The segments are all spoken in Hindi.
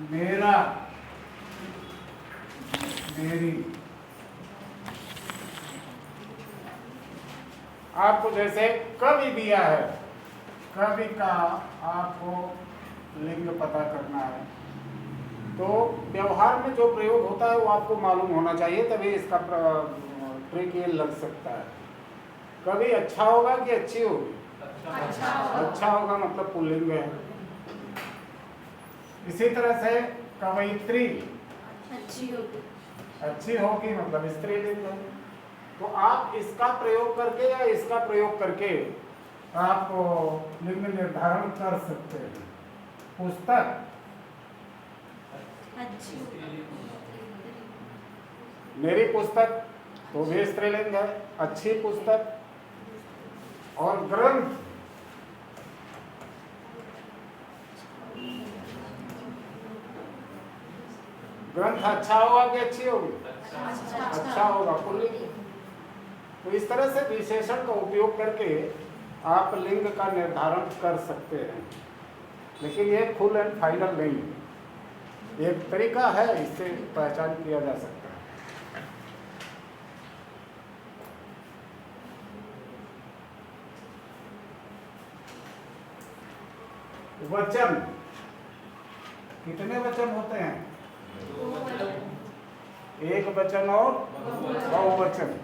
मेरा, मेरी। आपको जैसे कवि दिया है, कवि का आपको लिंग पता करना है, तो व्यवहार में जो प्रयोग होता है वो आपको मालूम होना चाहिए, तभी इसका ट्रिक ये लग सकता है। कवि अच्छा होगा कि अच्छी होगी? अच्छा होगा मतलब पुल्लिंग है। इसी तरह से कवयित्री अच्छी होगी मतलब स्त्रीलिंग है। तो आप इसका प्रयोग करके या इसका प्रयोग करके आप लिंग निर्धारण कर सकते हैं। पुस्तक मेरी पुस्तक तो भी स्त्रीलिंग है, अच्छी पुस्तक। और ग्रंथ, ग्रंथ अच्छा होगा कि अच्छी होगी? अच्छा होगा, पुल्लिंग। तो इस तरह से विशेषण का उपयोग करके आप लिंग का निर्धारण कर सकते हैं, लेकिन ये फुल एंड फाइनल नहीं है। एक तरीका है, इससे पहचान किया जा सकता है। वचन, कितने वचन होते हैं? एक वचन और बहुवचन।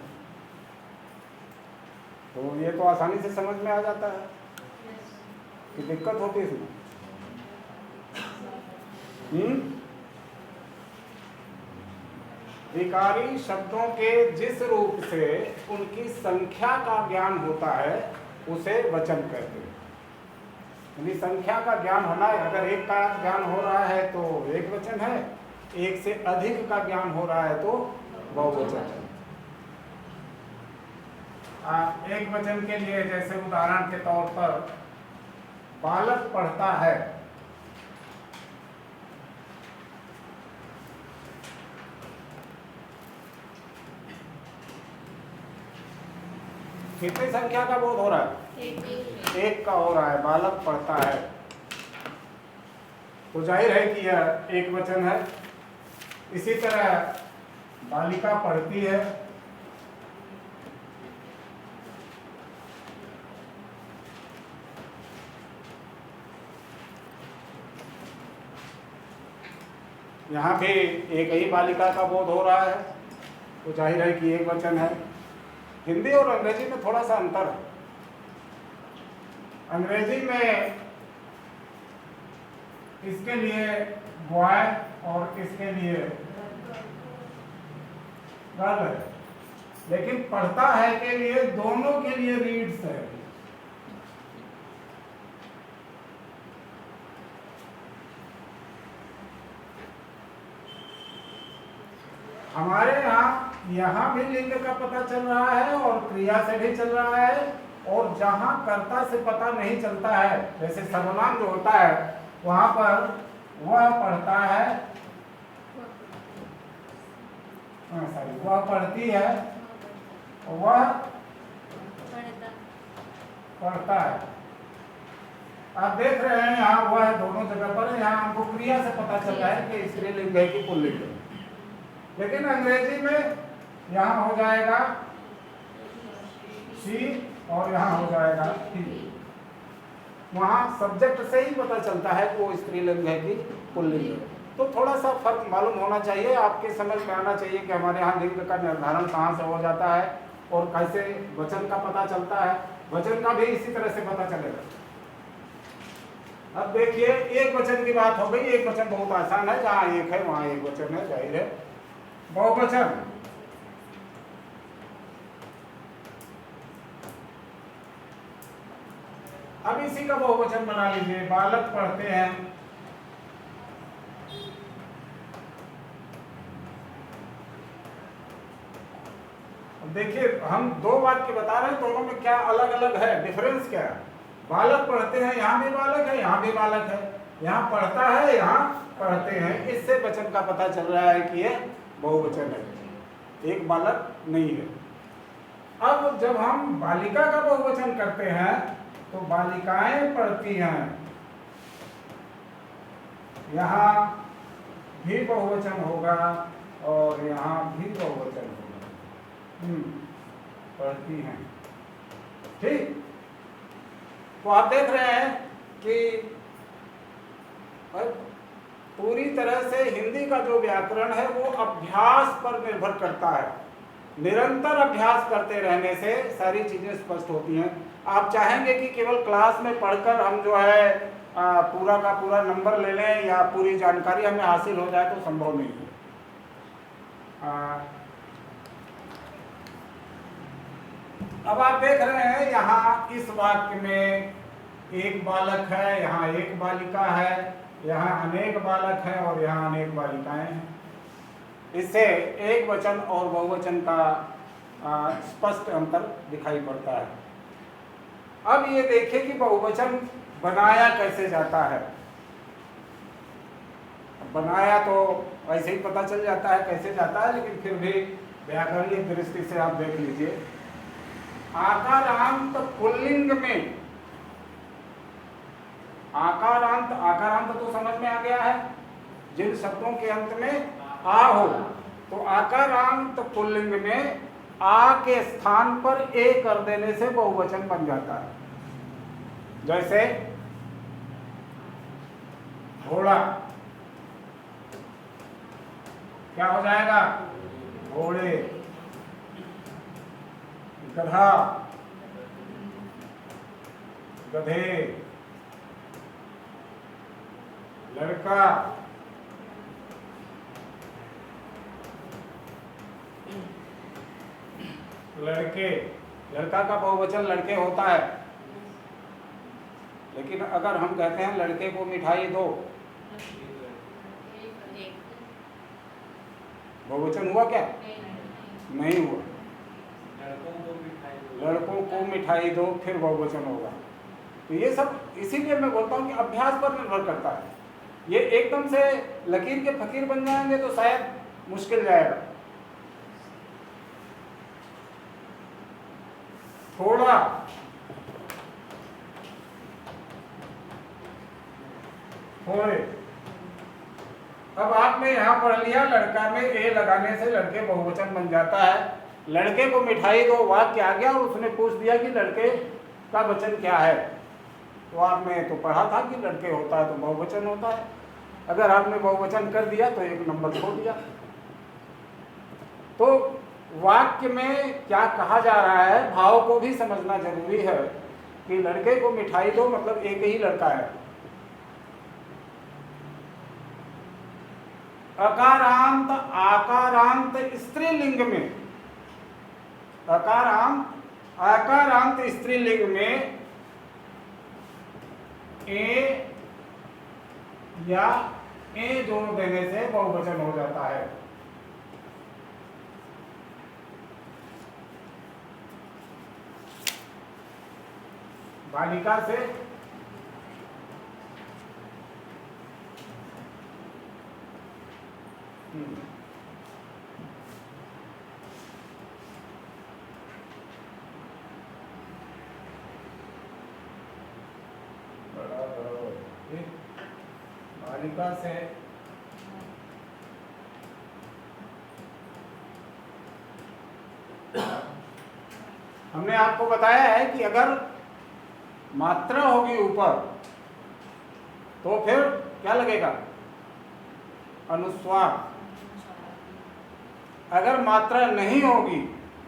तो ये तो आसानी से समझ में आ जाता है कि दिक्कत होती है इसमें। विकारी शब्दों के जिस रूप से उनकी संख्या का ज्ञान होता है उसे वचन कहते हैं। यानी संख्या का ज्ञान होना है। अगर एक का ज्ञान हो रहा है तो एक वचन है, एक से अधिक का ज्ञान हो रहा है तो बहुवचन है। एक वचन के लिए जैसे उदाहरण के तौर पर बालक पढ़ता है, कितनी संख्या का बोध हो रहा है? एक का हो रहा है, बालक पढ़ता है, तो जाहिर है कि यह एक वचन है। इसी तरह बालिका पढ़ती है, यहाँ भी एक ही बालिका का बोध हो रहा है, तो जाहिर है कि एक वचन है। हिंदी और अंग्रेजी में थोड़ा सा अंतर है। अंग्रेजी में इसके लिए बॉय और इसके लिए गर्ल है, लेकिन पढ़ता है के लिए दोनों के लिए रीड्स है। हमारे यहाँ भी लिंग का पता चल रहा है और क्रिया से भी चल रहा है, और जहाँ कर्ता से पता नहीं चलता है, जैसे सर्वनाम जो होता है वहां पर वह पढ़ता है, वह पढ़ती है, वह पढ़ता है। आप देख रहे हैं यहाँ वह दोनों जगह पर, यहाँ हमको क्रिया से पता चल रहा है कि स्त्रीलिंग है कि पुल्लिंग है। लेकिन अंग्रेजी में यहाँ हो जाएगा शी और यहाँ हो जाएगा ही। वहाँ सब्जेक्ट से ही पता चलता है कि वो स्त्रीलिंग है कि पुल्लिंग है। तो थोड़ा सा फर्क मालूम होना चाहिए, आपके समझ में आना चाहिए कि हमारे यहाँ लिंग का निर्धारण कहाँ से हो जाता है और कैसे वचन का पता चलता है। वचन का भी इसी तरह से पता चलेगा। अब देखिए, एक वचन की बात हो गई। एक वचन बहुत आसान है, जहाँ एक है वहाँ एक वचन है, जाहिर है। बहुवचन, अब इसी का बहुवचन बना लीजिए। बालक पढ़ते हैं, देखिए हम दो वाक्य बता रहे हैं, दोनों में क्या अलग अलग है, डिफरेंस क्या है। बालक पढ़ते हैं, यहाँ भी बालक है, यहाँ भी बालक है। यहाँ पढ़ता है, यहाँ पढ़ते हैं। इससे वचन का पता चल रहा है कि यह बहुवचन है, एक बालक नहीं है। अब जब हम बालिका का बहुवचन करते हैं तो बालिकाएं पढ़ती हैं, यहाँ भी बहुवचन होगा और यहाँ भी बहुवचन होगा। पढ़ती हैं, ठीक। तो आप देख रहे हैं कि पूरी तरह से हिंदी का जो व्याकरण है वो अभ्यास पर निर्भर करता है। निरंतर अभ्यास करते रहने से सारी चीजें स्पष्ट होती हैं। आप चाहेंगे कि केवल क्लास में पढ़कर हम जो है पूरा का पूरा नंबर ले लें या पूरी जानकारी हमें हासिल हो जाए, तो संभव नहीं है। अब आप देख रहे हैं यहाँ इस वाक्य में एक बालक है, यहाँ एक बालिका है, यहाँ अनेक बालक हैं और यहाँ अनेक बालिकाएं हैं। इससे एक वचन और बहुवचन का स्पष्ट अंतर दिखाई पड़ता है। अब ये देखिए कि बहुवचन बनाया कैसे जाता है। बनाया तो ऐसे ही पता चल जाता है कैसे जाता है, लेकिन फिर भी व्याकरणिक दृष्टि से आप देख लीजिए। आकारांत पुल्लिंग में, आकारांत तो समझ में आ गया है, जिन शब्दों के अंत में आ हो, तो आकारांत पुल्लिंग में आ के स्थान पर ए कर देने से बहुवचन बन जाता है। जैसे घोड़ा, क्या हो जाएगा? घोड़े। गधा, गधे। लड़का, लड़के। लड़का का बहुवचन लड़के होता है, लेकिन अगर हम कहते हैं लड़के को मिठाई दो, बहुवचन हुआ क्या? नहीं हुआ। लड़कों को मिठाई दो, फिर बहुवचन होगा। तो ये सब इसीलिए मैं बोलता हूँ कि अभ्यास पर निर्भर करता है। ये एकदम से लकीर के फकीर बन जाएंगे तो शायद मुश्किल जाएगा। थोड़ा, थोड़े। अब आपने यहाँ पढ़ लिया लड़का में ए लगाने से लड़के बहुवचन बन जाता है। लड़के को मिठाई दो वाक्य आ गया और उसने पूछ दिया कि लड़के का वचन क्या है। तो आपने तो पढ़ा था कि लड़के होता है तो बहुवचन होता है। अगर आपने बहुवचन कर दिया तो एक नंबर खो दिया। तो वाक्य में क्या कहा जा रहा है, भाव को भी समझना जरूरी है कि लड़के को मिठाई दो मतलब एक ही लड़का है। अकारांत आकारांत स्त्रीलिंग में, आकारांत स्त्रीलिंग में ए या ए जोड़ देने से बहुवचन हो जाता है। बालिका से बालिका से हमने आपको बताया है कि अगर मात्रा होगी ऊपर तो फिर क्या लगेगा? अनुस्वार। अगर मात्रा नहीं होगी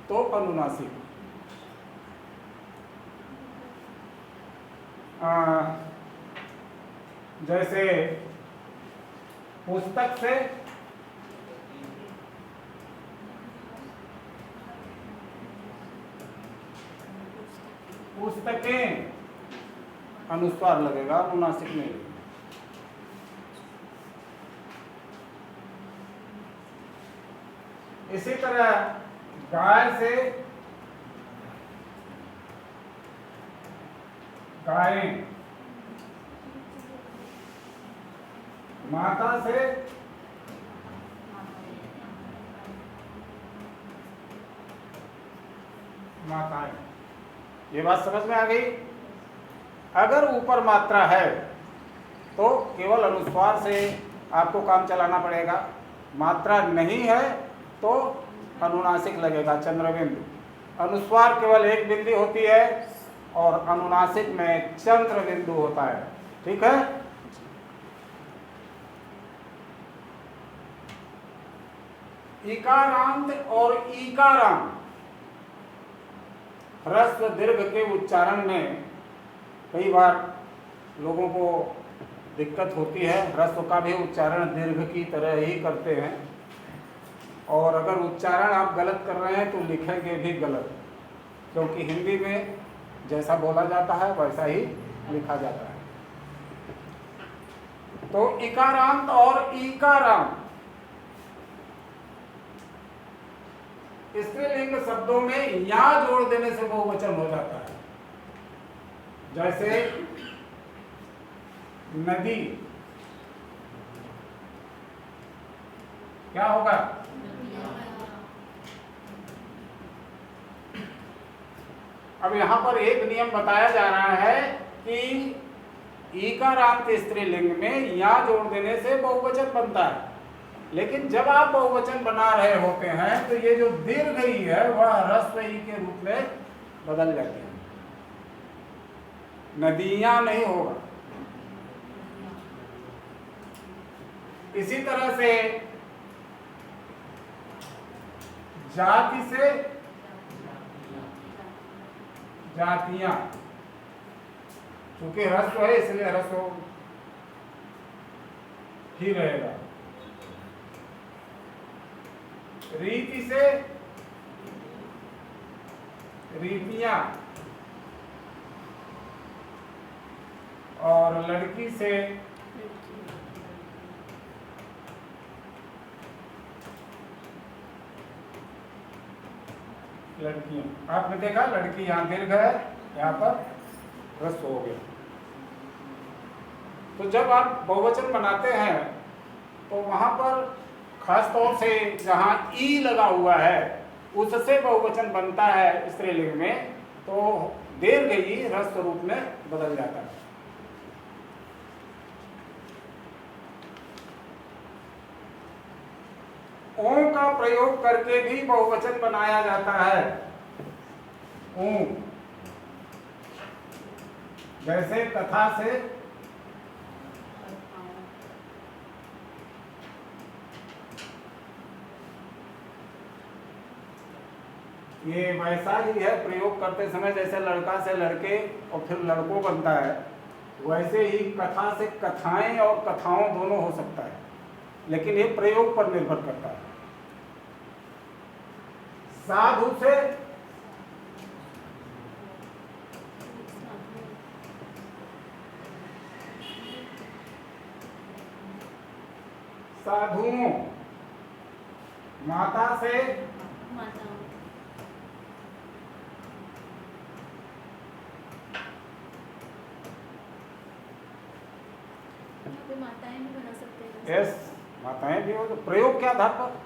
तो अनुनासिक। जैसे पुस्तक से पुस्तकें, अनुस्वार लगेगा, अनुनासिक नहीं। इसी तरह गाय से गायें, माता से माताएं। ये बात समझ में आ गई? अगर ऊपर मात्रा है तो केवल अनुस्वार से आपको काम चलाना पड़ेगा। मात्रा नहीं है तो अनुनासिक लगेगा, चंद्रबिंदु। अनुस्वार केवल एक बिंदी होती है और अनुनासिक में चंद्र बिंदु होता है। ठीक है। इकारांत और ईकारांत ह्रस्व दीर्घ के उच्चारण में कई बार लोगों को दिक्कत होती है। ह्रस्व का भी उच्चारण दीर्घ की तरह ही करते हैं, और अगर उच्चारण आप गलत कर रहे हैं तो लिखेंगे भी गलत, क्योंकि हिंदी में जैसा बोला जाता है वैसा ही लिखा जाता है। तो इकारांत और ईकारांत स्त्रीलिंग शब्दों में या जोड़ देने से बहुवचन हो जाता है। जैसे नदी, क्या होगा? अब यहां पर एक नियम बताया जा रहा है कि ईकारांत स्त्रीलिंग में या जोड़ देने से बहुवचन बनता है, लेकिन जब आप बहुवचन बना रहे होते हैं तो ये जो दीर्घ ई है वह ह्रस्व ई के रूप में बदल जाती है। नदियां नहीं होगा। इसी तरह से जाति से जातियां, क्योंकि ह्रस्व है इसलिए ह्रस्व ही रहेगा। रीति से रीतियां, और लड़की से लड़कियां। आपने देखा लड़की यहाँ दीर्घ है, यहाँ पर ह्रस्व हो गया। तो जब आप बहुवचन बनाते हैं तो वहां पर खास तौर से जहां ई लगा हुआ है उससे बहुवचन बनता है स्त्रीलिंग में, तो दीर्घ ई ह्रस्व रूप में बदल जाता है। ओं का प्रयोग करके भी बहुवचन बनाया जाता है। ओं, जैसे कथा से ये वैसा ही है प्रयोग करते समय, जैसे लड़का से लड़के और फिर लड़कों बनता है, वैसे ही कथा से कथाएं और कथाओं दोनों हो सकता है, लेकिन ये प्रयोग पर निर्भर करता है। साधु से साधुओं, माता से माताएं भी बना सकते हैं। यस, माताएं भी हो। तो प्रयोग क्या आधार पर?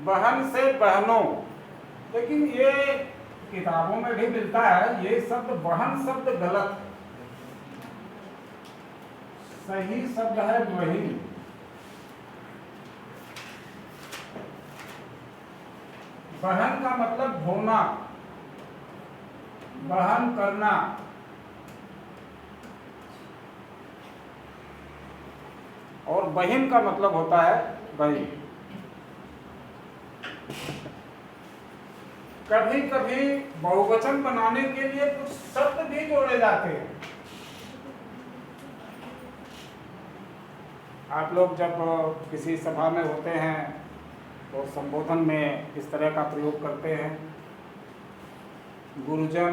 बहन से बहनों, लेकिन ये किताबों में भी मिलता है, ये शब्द बहन शब्द गलत है। सही शब्द है बहिन। बहन का मतलब ढोना, बहन करना। और बहिन का मतलब होता है बहिन। कभी कभी बहुवचन बनाने के लिए कुछ शब्द भी जोड़े जाते हैं। आप लोग जब किसी सभा में होते हैं तो संबोधन में इस तरह का प्रयोग करते हैं, गुरुजन,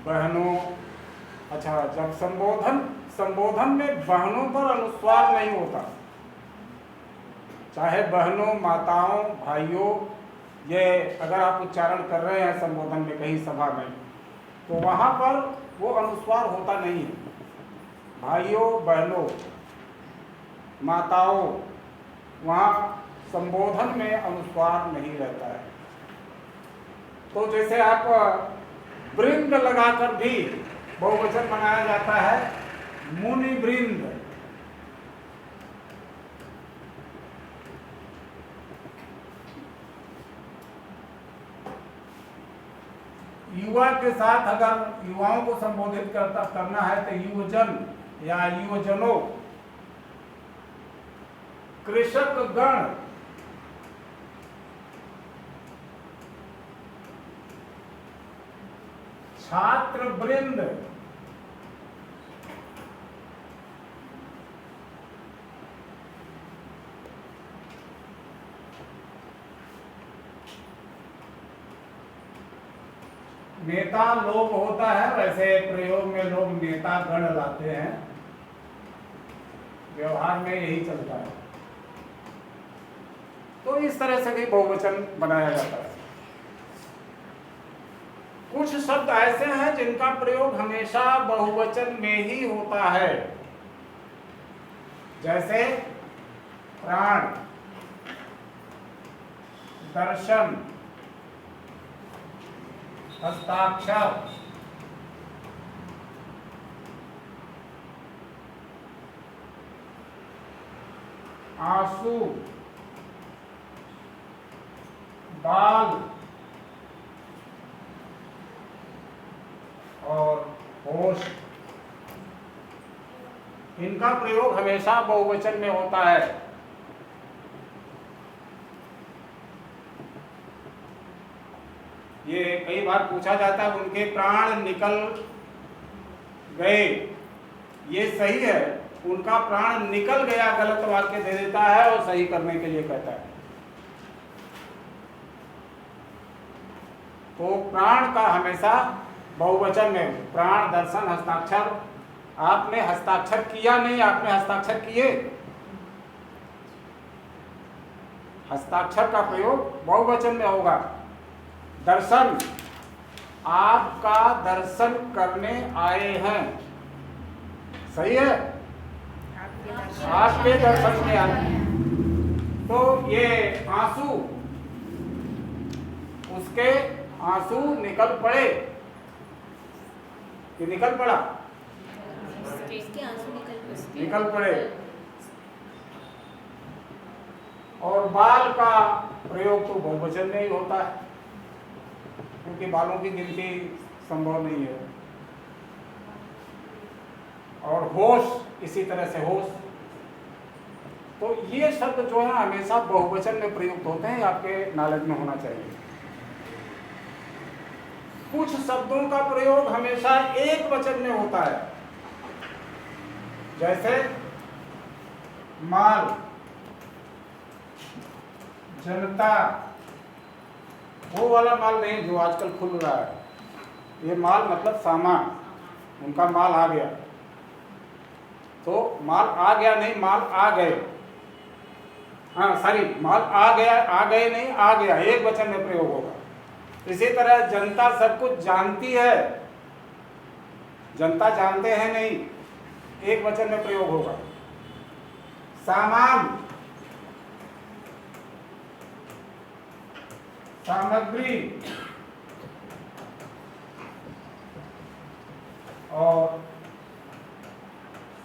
बहनों। अच्छा, जब संबोधन में बहनों पर अनुस्वार नहीं होता, चाहे बहनों, माताओं, भाइयों, ये अगर आप उच्चारण कर रहे हैं संबोधन में कहीं सभा में, तो वहां पर वो अनुस्वार होता नहीं है। भाइयों बहनों माताओं, वहाँ संबोधन में अनुस्वार नहीं रहता है। तो जैसे आप वृंद लगाकर भी बहुवचन बनाया जाता है, मुनि वृंद। युवा के साथ अगर युवाओं को संबोधित करना है तो युवजन या युवजनों। कृषक गण, छात्र वृंद, नेता लोग होता है, वैसे प्रयोग में लोग नेता गण लाते हैं, व्यवहार में यही चलता है। तो इस तरह से भी बहुवचन बनाया जाता है। कुछ शब्द ऐसे हैं जिनका प्रयोग हमेशा बहुवचन में ही होता है, जैसे प्राण, दर्शन, हस्ताक्षर, आंसू, बाल और होश। इनका प्रयोग हमेशा बहुवचन में होता है। ये कई बार पूछा जाता है, उनके प्राण निकल गए, ये सही है, उनका प्राण निकल गया गलत वाक्य दे देता है और सही करने के लिए कहता है। तो प्राण का हमेशा बहुवचन में, प्राण, दर्शन, हस्ताक्षर। आपने हस्ताक्षर किया नहीं, आपने हस्ताक्षर किए। हस्ताक्षर का प्रयोग बहुवचन में होगा। दर्शन, आपका दर्शन करने आए हैं, सही है, आपके दर्शन में आए। तो ये आंसू, उसके आंसू निकल पड़े कि निकल पड़ा, निकल पड़े। और बाल का प्रयोग तो बहुवचन में ही होता है, क्योंकि बालों की गिनती संभव नहीं है। और होश इसी तरह से, होश। तो ये शब्द जो है हमेशा बहुवचन में प्रयुक्त होते हैं, आपके नॉलेज में होना चाहिए। कुछ शब्दों का प्रयोग हमेशा एक वचन में होता है, जैसे माल, जनता। वो वाला माल नहीं जो आजकल खुल रहा है, ये माल मतलब सामान, उनका माल आ गया। तो माल आ गया नहीं, माल आ गए। हाँ सॉरी, माल आ गया, आ गए नहीं, आ गया, एक वचन में प्रयोग होगा। इसी तरह जनता सब कुछ जानती है, जनता जानते हैं नहीं, एक वचन में प्रयोग होगा। सामान, सामग्री और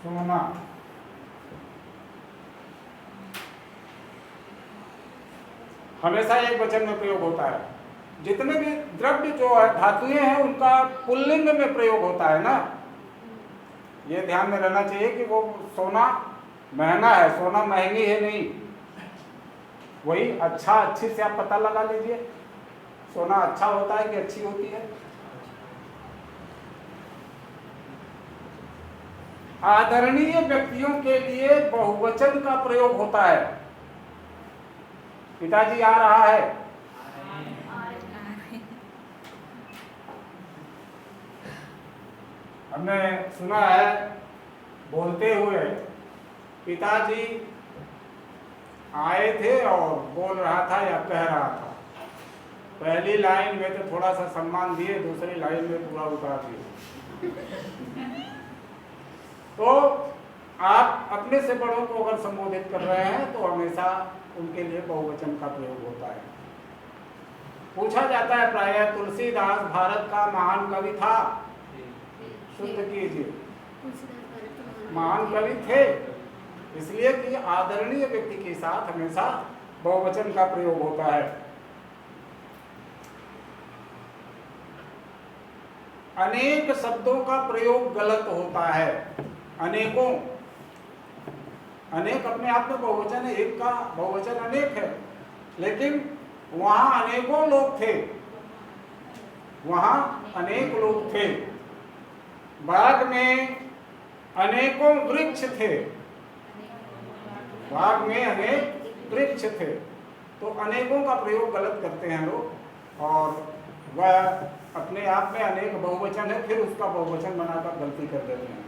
सोना। हमेशा एक वचन में प्रयोग होता है। जितने भी द्रव्य जो है, धातुएं हैं, उनका पुल्लिंग में प्रयोग होता है ना। ये ध्यान में रहना चाहिए कि वो सोना महंगा है, सोना महंगी है नहीं। वही अच्छा, अच्छी से आप पता लगा लीजिए, सोना अच्छा होता है कि अच्छी होती है। आदरणीय व्यक्तियों के लिए बहुवचन का प्रयोग होता है। पिताजी आ रहा है, हमने सुना है बोलते हुए, पिताजी आए थे और बोल रहा था या कह रहा था। पहली लाइन में तो थोड़ा सा सम्मान दिए, दूसरी लाइन में पूरा उतार दिए। तो आप अपने से बड़ों को अगर संबोधित कर रहे हैं तो हमेशा उनके लिए बहुवचन का प्रयोग होता है। पूछा जाता है प्रायः तुलसीदास भारत का महान कवि था, शुद्ध कीजिए, महान कवि थे, इसलिए कि आदरणीय व्यक्ति के साथ हमेशा बहुवचन का प्रयोग होता है। अनेक शब्दों का प्रयोग गलत होता है। अनेकों, अनेक अपने आप में बहुवचन है, एक का बहुवचन अनेक है, लेकिन वहां अनेकों लोग थे, वहां अनेक लोग थे। बाग में अनेकों वृक्ष थे, बाग में अनेक वृक्ष थे। तो अनेकों का प्रयोग गलत करते हैं लोग, और वह अपने आप में अनेक बहुवचन है, फिर उसका बहुवचन बनाकर गलती कर देते हैं।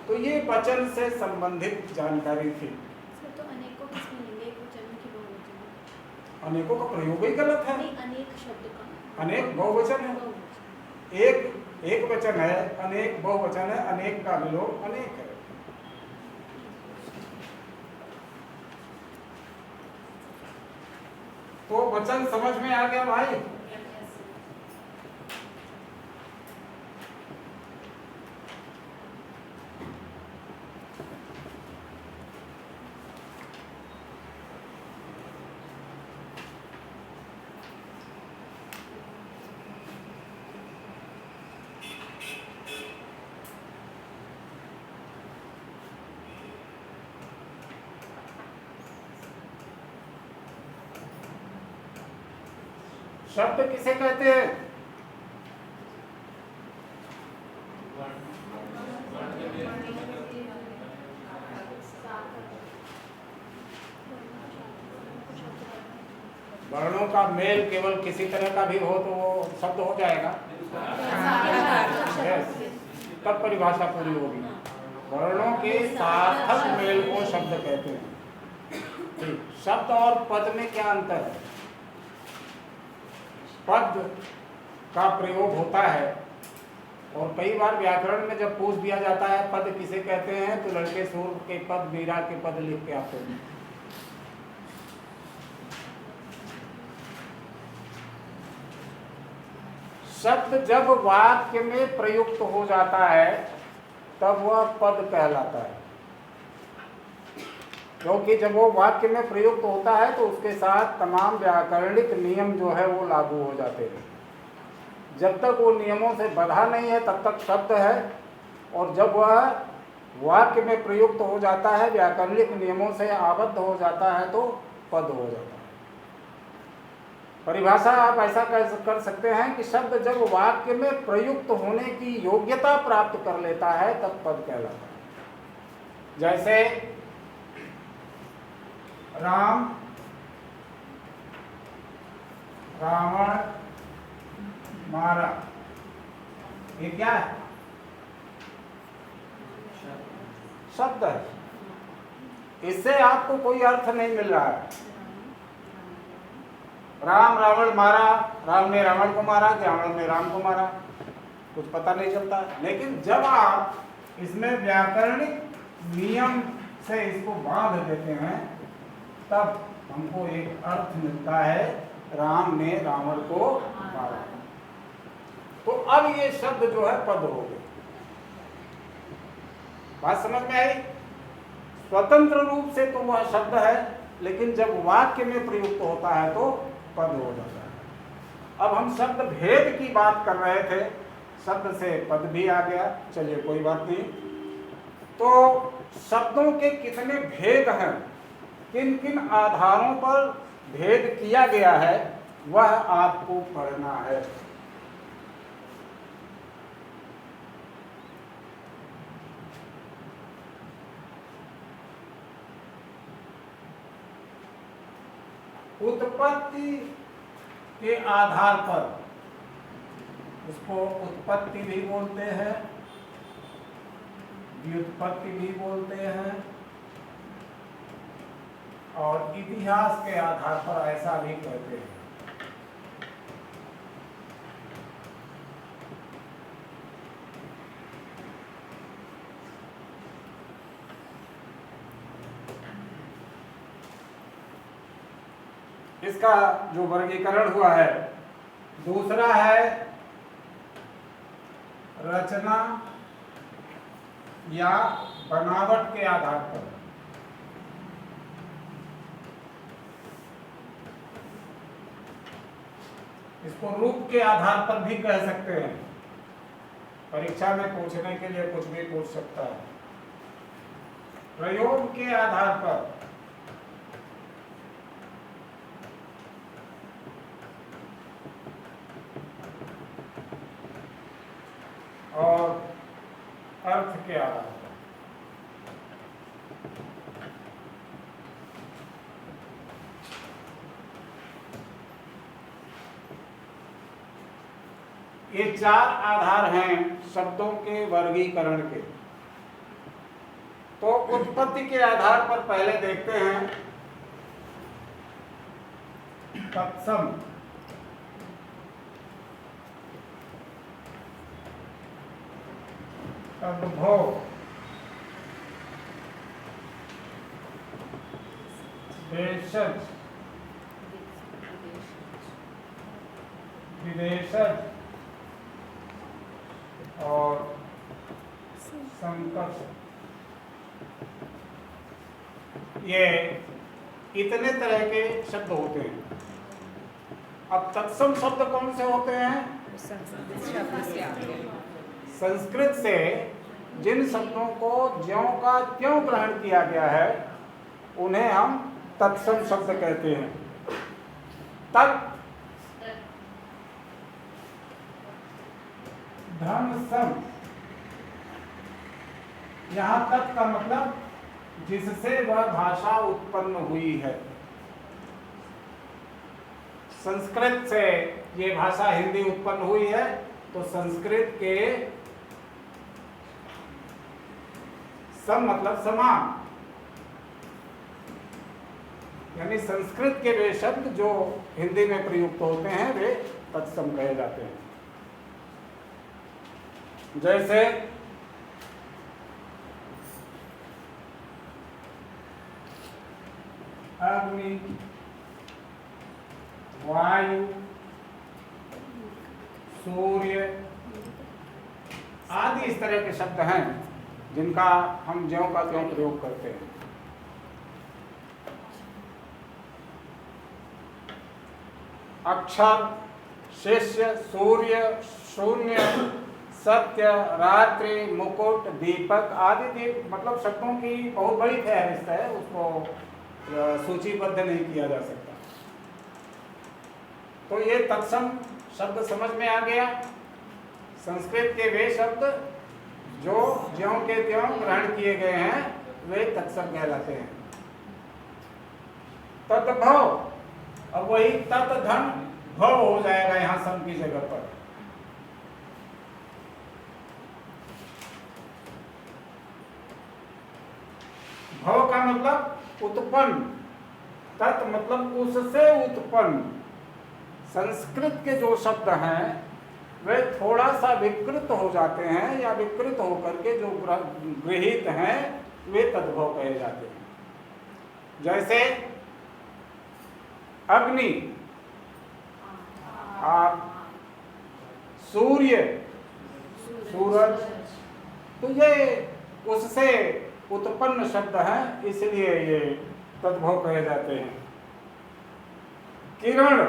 तो ये वचन से संबंधित जानकारी थी। तो अनेकों किसमें लेंगे, एक वचन की बहुवचन? अनेकों का प्रयोग ही गलत है। अनेक शब्द का अनेक बहुवचन है, एक वचन है, अनेक बहुवचन है, अनेक का विलोम अनेक है। तो वचन समझ में आ गया भाई? शब्द किसे कहते हैं? वर्णों का मेल केवल किसी तरह का भी हो तो वो शब्द हो जाएगा, तब परिभाषा पूरी होगी। वर्णों के सार्थक मेल को शब्द कहते हैं। शब्द और पद में क्या अंतर है? पद का प्रयोग होता है, और कई बार व्याकरण में जब पूछ दिया जाता है पद किसे कहते हैं, तो लड़के सूर के पद, वीरा के पद लिख के आते हैं। शब्द जब वाक्य में प्रयुक्त हो जाता है तब वह पद कहलाता है, क्योंकि जब वो वाक्य में प्रयुक्त होता है तो उसके साथ तमाम व्याकरणिक नियम जो है वो लागू हो जाते हैं। जब तक वो नियमों से बंधा नहीं है तब तक शब्द है, और जब वह वाक्य में प्रयुक्त हो जाता है, व्याकरणिक नियमों से आबद्ध हो जाता है, तो पद हो जाता है। परिभाषा आप ऐसा कर सकते हैं कि शब्द जब वाक्य में प्रयुक्त होने की योग्यता प्राप्त कर लेता है तब पद कहलाता है। जैसे राम, रावण मारा, ये क्या है? शब्द है। इससे आपको कोई अर्थ नहीं मिल रहा है। राम रावण मारा, राम ने रावण को मारा कि रावण ने राम को मारा, कुछ पता नहीं चलता। लेकिन जब आप इसमें व्याकरणिक नियम से इसको बांध देते हैं तब हमको एक अर्थ मिलता है, राम ने रावण को मारा। तो अब ये शब्द जो है पद हो गए। बात समझ में आई? स्वतंत्र रूप से तो वह शब्द है, लेकिन जब वाक्य में प्रयुक्त होता है तो पद हो जाता है। अब हम शब्द भेद की बात कर रहे थे, शब्द से पद भी आ गया, चलिए कोई बात नहीं। तो शब्दों के कितने भेद हैं, किन किन आधारों पर भेद किया गया है, वह आपको पढ़ना है। उत्पत्ति के आधार पर उसको उत्पत्ति भी बोलते हैं, व्युत्पत्ति भी बोलते हैं, और इतिहास के आधार पर ऐसा भी कहते हैं। इसका जो वर्गीकरण हुआ है। दूसरा है रचना या बनावट के आधार पर। इसको रूप के आधार पर भी कह सकते हैं। परीक्षा में पूछने के लिए कुछ भी पूछ सकता है। प्रयोग के आधार पर और अर्थ के आधार पर। ये चार आधार हैं शब्दों के वर्गीकरण के। तो उत्पत्ति के आधार पर पहले देखते हैं तत्सम। तद्भव, भेषज, विदेशज और संकर्ष। ये इतने तरह के शब्द होते हैं। अब तत्सम शब्द कौन से होते हैं? संस्कृत से जिन शब्दों को ज्यों का त्यों ग्रहण किया गया है उन्हें हम तत्सम शब्द कहते हैं। तत् धन सम, यहां तत् का मतलब जिससे वह भाषा उत्पन्न हुई है। संस्कृत से ये भाषा हिंदी उत्पन्न हुई है, तो संस्कृत के सम मतलब समान, यानी संस्कृत के वे शब्द जो हिंदी में प्रयुक्त होते हैं वे तत्सम कहे जाते हैं। जैसे अग्नि, वायु, सूर्य आदि इस तरह के शब्द हैं जिनका हम ज्यों का त्यों प्रयोग करते हैं। अक्षर, शिष्य, सूर्य, शून्य, सत्य, रात्रि, मुकुट, दीपक आदि मतलब शब्दों की बहुत बड़ी फहरिस्त है, उसको सूचीबद्ध नहीं किया जा सकता। तो ये तत्सम शब्द समझ में आ गया। संस्कृत के वे शब्द जो ज्यों के त्यों ग्रहण किए गए हैं वे तत्सम कहलाते हैं। तद्भव, अब वही तत् धन भव हो जाएगा यहां सम की जगह पर। भव का मतलब उत्पन्न, तत् मतलब उससे उत्पन्न। संस्कृत के जो शब्द हैं वे थोड़ा सा विकृत हो जाते हैं या विकृत होकर के जो गृहीत हैं वे तद्भव कहे जाते हैं। जैसे अग्नि, आग, सूर्य, सूरज, तो ये उससे उत्पन्न शब्द हैं, इसलिए ये तद्भव कहे जाते हैं। किरण,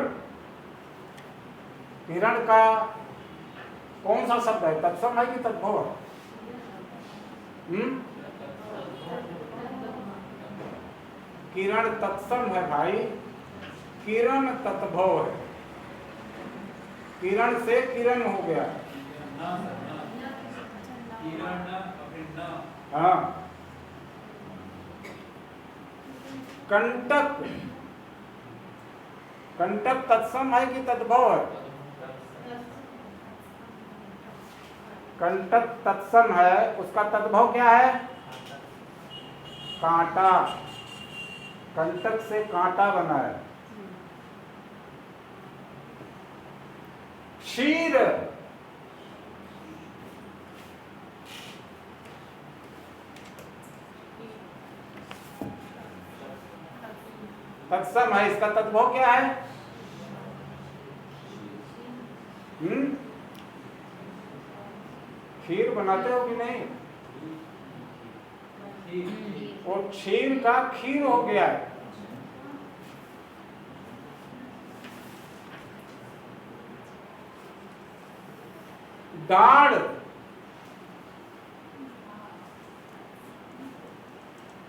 किरण का कौन सा शब्द है? तत्सम है कि तद्भव है? किरण तत्सम है भाई, किरण तद्भव है। किरण से किरण हो गया। हाँ। कंटक, कंटक तत्सम है कि तद्भव है? कंटक तत्सम है, उसका तद्भव क्या है? कांटा। कंटक से कांटा बना है। क्षीर, तत्सम है, इसका तद्भव क्या है? खीर बनाते हो कि नहीं? वो क्षीर का खीर हो गया है। दाढ़,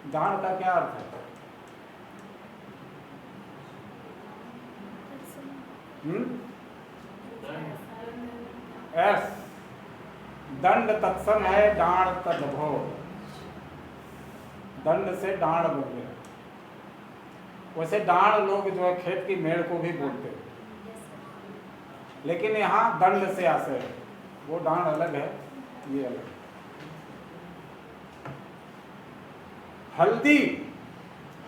दाढ़ का क्या अर्थ है? एस, दंड तत्सम है, डांड तद्भव। दंड से डांड बोल गया। वैसे डांड लोग जो है खेत की मेड़ को भी बोलते हैं, लेकिन यहाँ दंड से आशय है। वो डांड अलग है, ये अलग। हल्दी,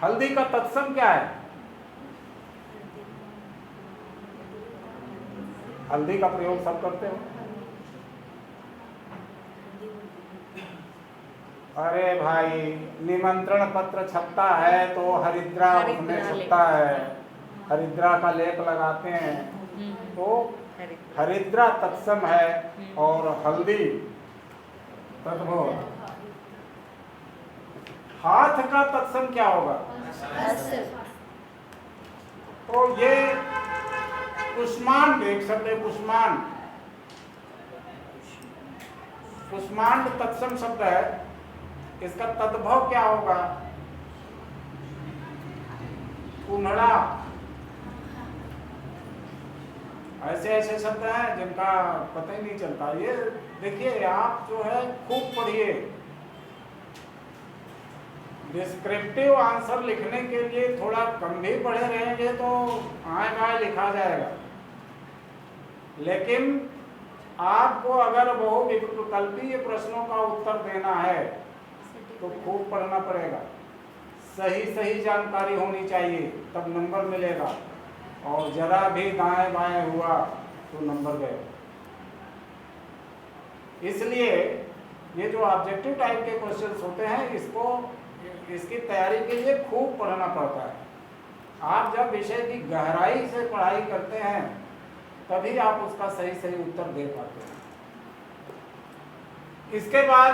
हल्दी का तत्सम क्या है? हल्दी का प्रयोग सब करते हो? अरे भाई, निमंत्रण पत्र छपता है तो हरिद्रा उसमें छपता है, हरिद्रा का लेप लगाते हैं, तो हरिद्रा तत्सम है और हल्दी तद्भव। हाथ का तत्सम क्या होगा? तो ये कुष्मांड, एक शब्द है कुष्मांड। कुष्मांड तत्सम शब्द है, इसका तद्भव क्या होगा? कुम्हड़ा। ऐसे ऐसे शब्द हैं जिनका पता ही नहीं चलता। ये देखिए, आप जो है खूब पढ़िए। डिस्क्रिप्टिव आंसर लिखने के लिए थोड़ा कम भी पढ़े रहेंगे तो आए बाएं लिखा जाएगा, लेकिन आपको अगर बहुविकल्पीय प्रश्नों का उत्तर देना है तो खूब पढ़ना पड़ेगा। सही सही जानकारी होनी चाहिए, तब नंबर मिलेगा। और जरा भी दाएं बाएं हुआ तो नंबर गए। इसलिए ये जो ऑब्जेक्टिव टाइप के क्वेश्चंस होते हैं, इसकी तैयारी के लिए खूब पढ़ना पड़ता है। आप जब विषय की गहराई से पढ़ाई करते हैं तभी आप उसका सही सही उत्तर दे पाते हैं। इसके बाद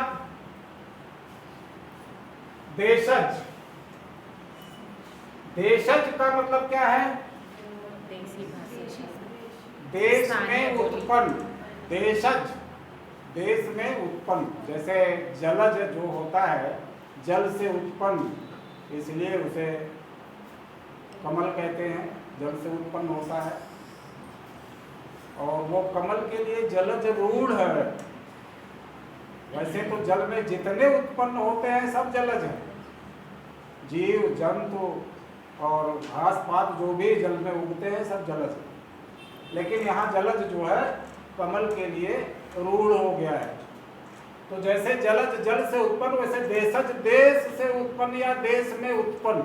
देशज। देशज का मतलब क्या है? देश में उत्पन्न। देशज, देश में उत्पन्न। जैसे जलज जो होता है, जल से उत्पन्न, इसलिए उसे कमल कहते हैं, जल से उत्पन्न होता है। और वो कमल के लिए जलज रूढ़ है। वैसे तो जल में जितने उत्पन्न होते हैं सब जलज हैं, जीव जंतु और घास पात जो भी जल में उगते हैं सब जलज हैं। लेकिन यहाँ जलज जो है कमल के लिए रूढ़ हो गया है। तो जैसे जलज जल से उत्पन्न, वैसे देशज देश से उत्पन्न या देश में उत्पन्न।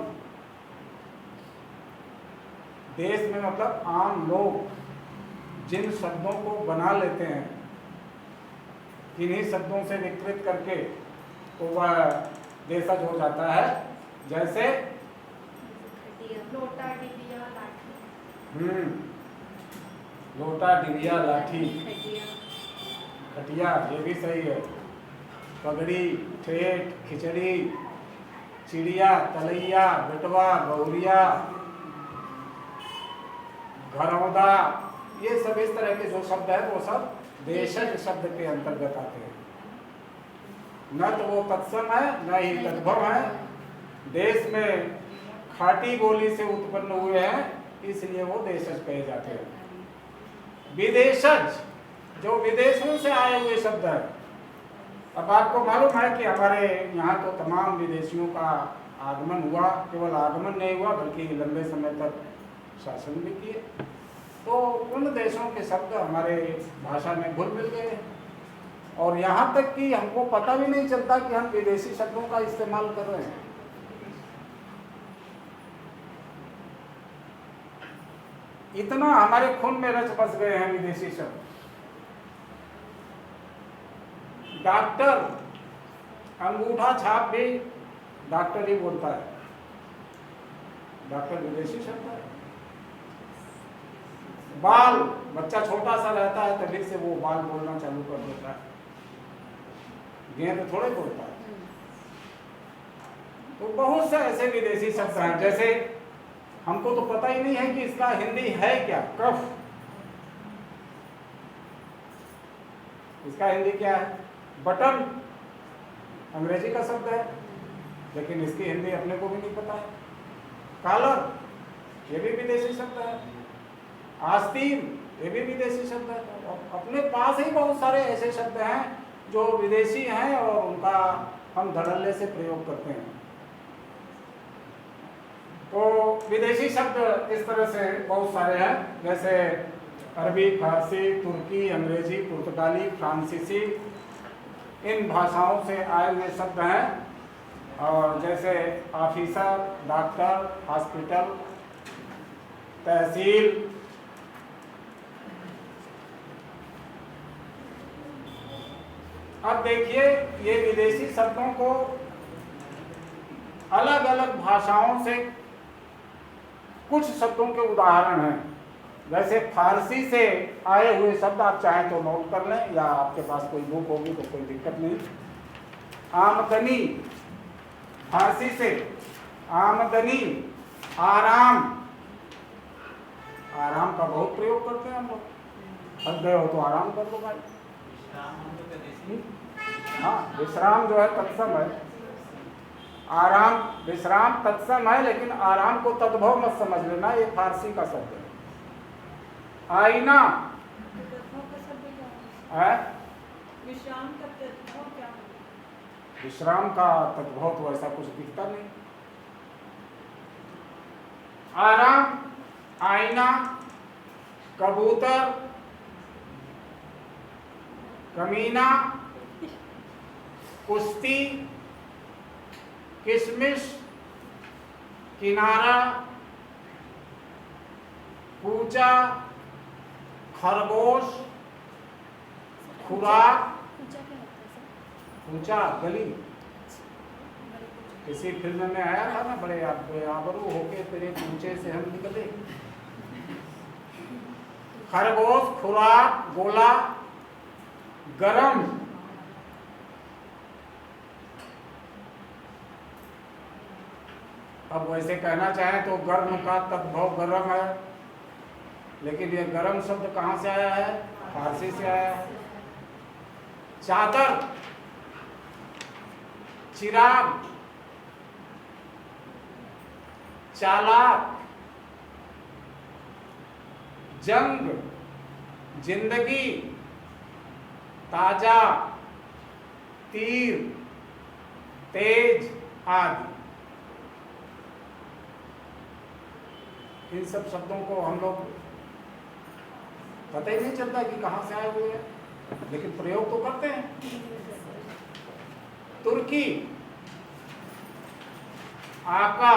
देश में मतलब आम लोग जिन शब्दों को बना लेते हैं, किन्हीं शब्दों से विकृत करके तो वह देशज हो जाता है। जैसे लोटा, डिबिया, लाठी। लोटा, डिबिया, लाठी, खटिया, ये भी सही है। पगड़ी, ठेठ, खिचड़ी, चिड़िया, तलैया, बेटवा, बहुरिया, घरौंदा, ये सब इस तरह के जो शब्द है वो सब देशज शब्द के अंतर्गत आते हैं। न तो वो तत्सम है न ही तद्भव है। देश में खाटी बोली से उत्पन्न हुए हैं, इसलिए वो देशज कहे जाते हैं। विदेशज जो विदेशों से आए हुए शब्द है। अब आपको मालूम है कि हमारे यहाँ तो तमाम विदेशियों का आगमन हुआ। केवल आगमन नहीं हुआ बल्कि लंबे समय तक शासन भी किए। तो उन देशों के शब्द हमारे भाषा में घुल मिल गए और यहाँ तक कि हमको पता भी नहीं चलता कि हम विदेशी शब्दों का इस्तेमाल कर रहे हैं। इतना हमारे खून में रच बस गए हैं विदेशी शब्द। डॉक्टर, अंगूठा छाप भी डॉक्टर ही बोलता है। डॉक्टर विदेशी शब्द है। बाल, बच्चा छोटा सा रहता है तभी से वो बाल बोलना चालू कर देता है, गेंद थोड़े बोलता है। तो बहुत से ऐसे विदेशी शब्द हैं, जैसे हमको तो पता ही नहीं है कि इसका हिंदी है क्या, कफ, इसका हिंदी क्या है। बटन अंग्रेजी का शब्द है, लेकिन इसकी हिंदी अपने को भी नहीं पता है। कॉलर, ये भी विदेशी शब्द है। आस्तीन, ये भी विदेशी शब्द है। अपने पास ही बहुत सारे ऐसे शब्द हैं जो विदेशी हैं और उनका हम धड़ल्ले से प्रयोग करते हैं। तो विदेशी शब्द इस तरह से बहुत सारे हैं, जैसे अरबी, फारसी, तुर्की, अंग्रेजी, पुर्तगाली, फ्रांसीसी, इन भाषाओं से आए हुए शब्द हैं। और जैसे ऑफिसर, डॉक्टर, हॉस्पिटल, तहसील, अब देखिए ये विदेशी शब्दों को अलग अलग भाषाओं से कुछ शब्दों के उदाहरण हैं। वैसे फारसी से आए हुए शब्द आप चाहें तो नोट कर लें, या आपके पास कोई बुक होगी तो कोई दिक्कत नहीं। आमदनी, फारसी से आमदनी, आराम, आराम का बहुत प्रयोग करते हैं हम लोग। थक गए हो तो आराम कर लो भाई। हाँ, विश्राम जो है तत्सम है, आराम विश्राम तत्सम है, लेकिन आराम को तद्भव मत समझ लेना, ये फारसी का शब्द है। आईना है, विश्राम का तत्व क्या है? विश्राम का तद्भव तो ऐसा कुछ दिखता नहीं। आराम, आईना, कबूतर, कमीना, कुश्ती, किशमिश, किनारा, पूजा, खरगोश, खुराक, पूजा क्या होता है सर? पूजा गली। किसी फिल्म में आया था ना, बड़े आबरू होके तेरे पूछे से हम निकले। खरगोश, खुराक, गोला, गरम, अब वैसे कहना चाहें तो गर्म का तद्भव गरम है, लेकिन ये गरम शब्द कहाँ से आया है? फारसी से आया है। चादर, चिराग, चालाक, जंग, जिंदगी, ताजा, तीर, तेज आदि। इन सब शब्दों को हम लोग पता ही नहीं चलता कि कहाँ से आए हुए हैं, लेकिन प्रयोग तो करते हैं। तुर्की, आका,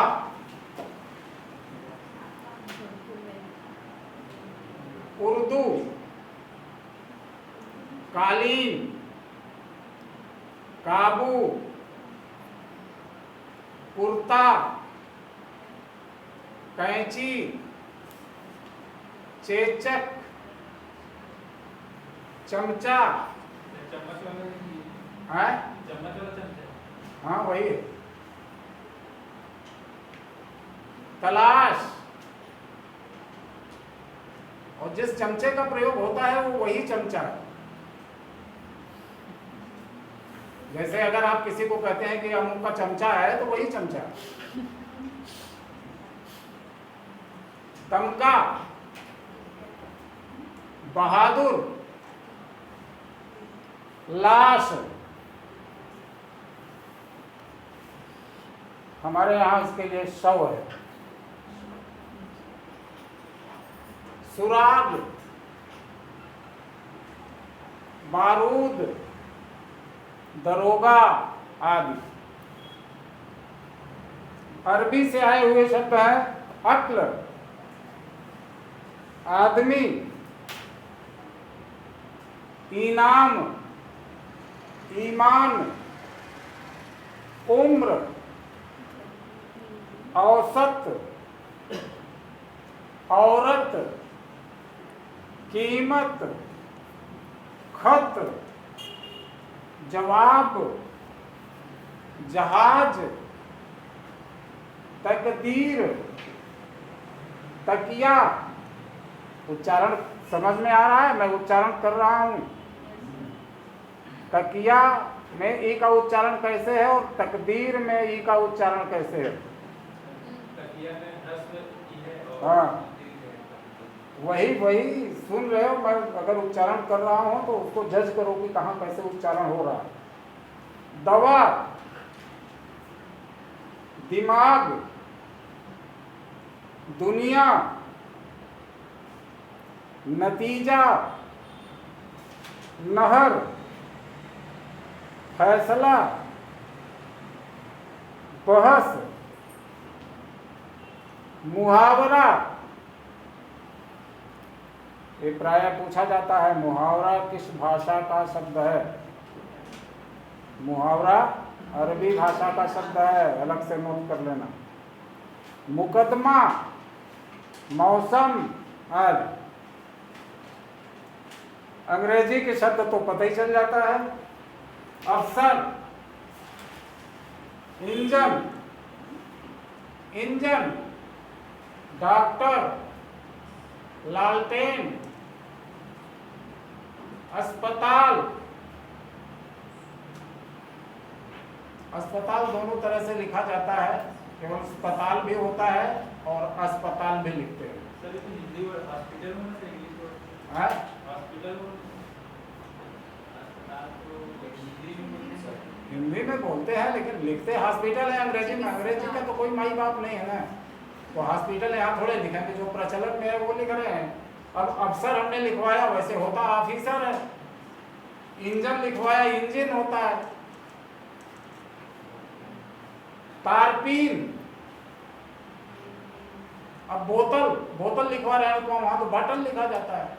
उर्दू, कालीन, काबू, कुर्ता, कैंची, चेचक, चमचा, है? हाँ वही है। तलाश, और जिस चमचे का प्रयोग होता है वो वही चमचा है। जैसे अगर आप किसी को कहते हैं कि अमुक का चमचा है तो वही चमचा है। तमका, बहादुर, लाश, हमारे यहां इसके लिए शव है। सुराग, बारूद, दरोगा आदि। अरबी से आए हुए शब्द है अक्ल, आदमी, इनाम, ईमान, उम्र, औसत, औरत, कीमत, खत, जवाब, जहाज, तकदीर, तकिया। उच्चारण समझ में आ रहा है? मैं उच्चारण कर रहा हूं। तकिया में ई का उच्चारण कैसे है और तकदीर में ई का उच्चारण कैसे है? तकिया में ह्रस्व ई है और हाँ, दीर्घ है। वही सुन रहे हो। मैं अगर उच्चारण कर रहा हूं तो उसको जज करो कि कहाँ कैसे उच्चारण हो रहा है। दवा, दिमाग, दुनिया, नतीजा, नहर, फैसला, बहस, मुहावरा। ये प्रायः पूछा जाता है, मुहावरा किस भाषा का शब्द है? मुहावरा अरबी भाषा का शब्द है, अलग से नोट कर लेना। मुकदमा, मौसम आदि। अंग्रेजी के शब्द तो पता ही चल जाता है। अफसर, इंजन, डॉक्टर, लालटेन, अस्पताल। अस्पताल दोनों तरह से लिखा जाता है, केवल अस्पताल भी होता है और अस्पताल भी लिखते हैं। सर इसमें हिंदी वर्ड हॉस्पिटल होना चाहिए, इंग्लिश वर्ड है? हॉस्पिटल वर्ड अस्पताल तो हिंदी में बोलते हैं सर। हिंदी में बोलते हैं लेकिन लिखते हॉस्पिटल है अंग्रेजी में। अंग्रेजी का तो कोई माई बाप नहीं है ना, तो हॉस्पिटल यहाँ थोड़े लिखेंगे, जो प्रचलन में है वो लिख रहे हैं। अब अफसर हमने लिखवाया, वैसे होता ऑफिसर है। इंजन लिखवाया, इंजन होता है। तारपीन, अब बोतल लिखवा रहे हैं तो वहां तो बॉटल लिखा जाता है।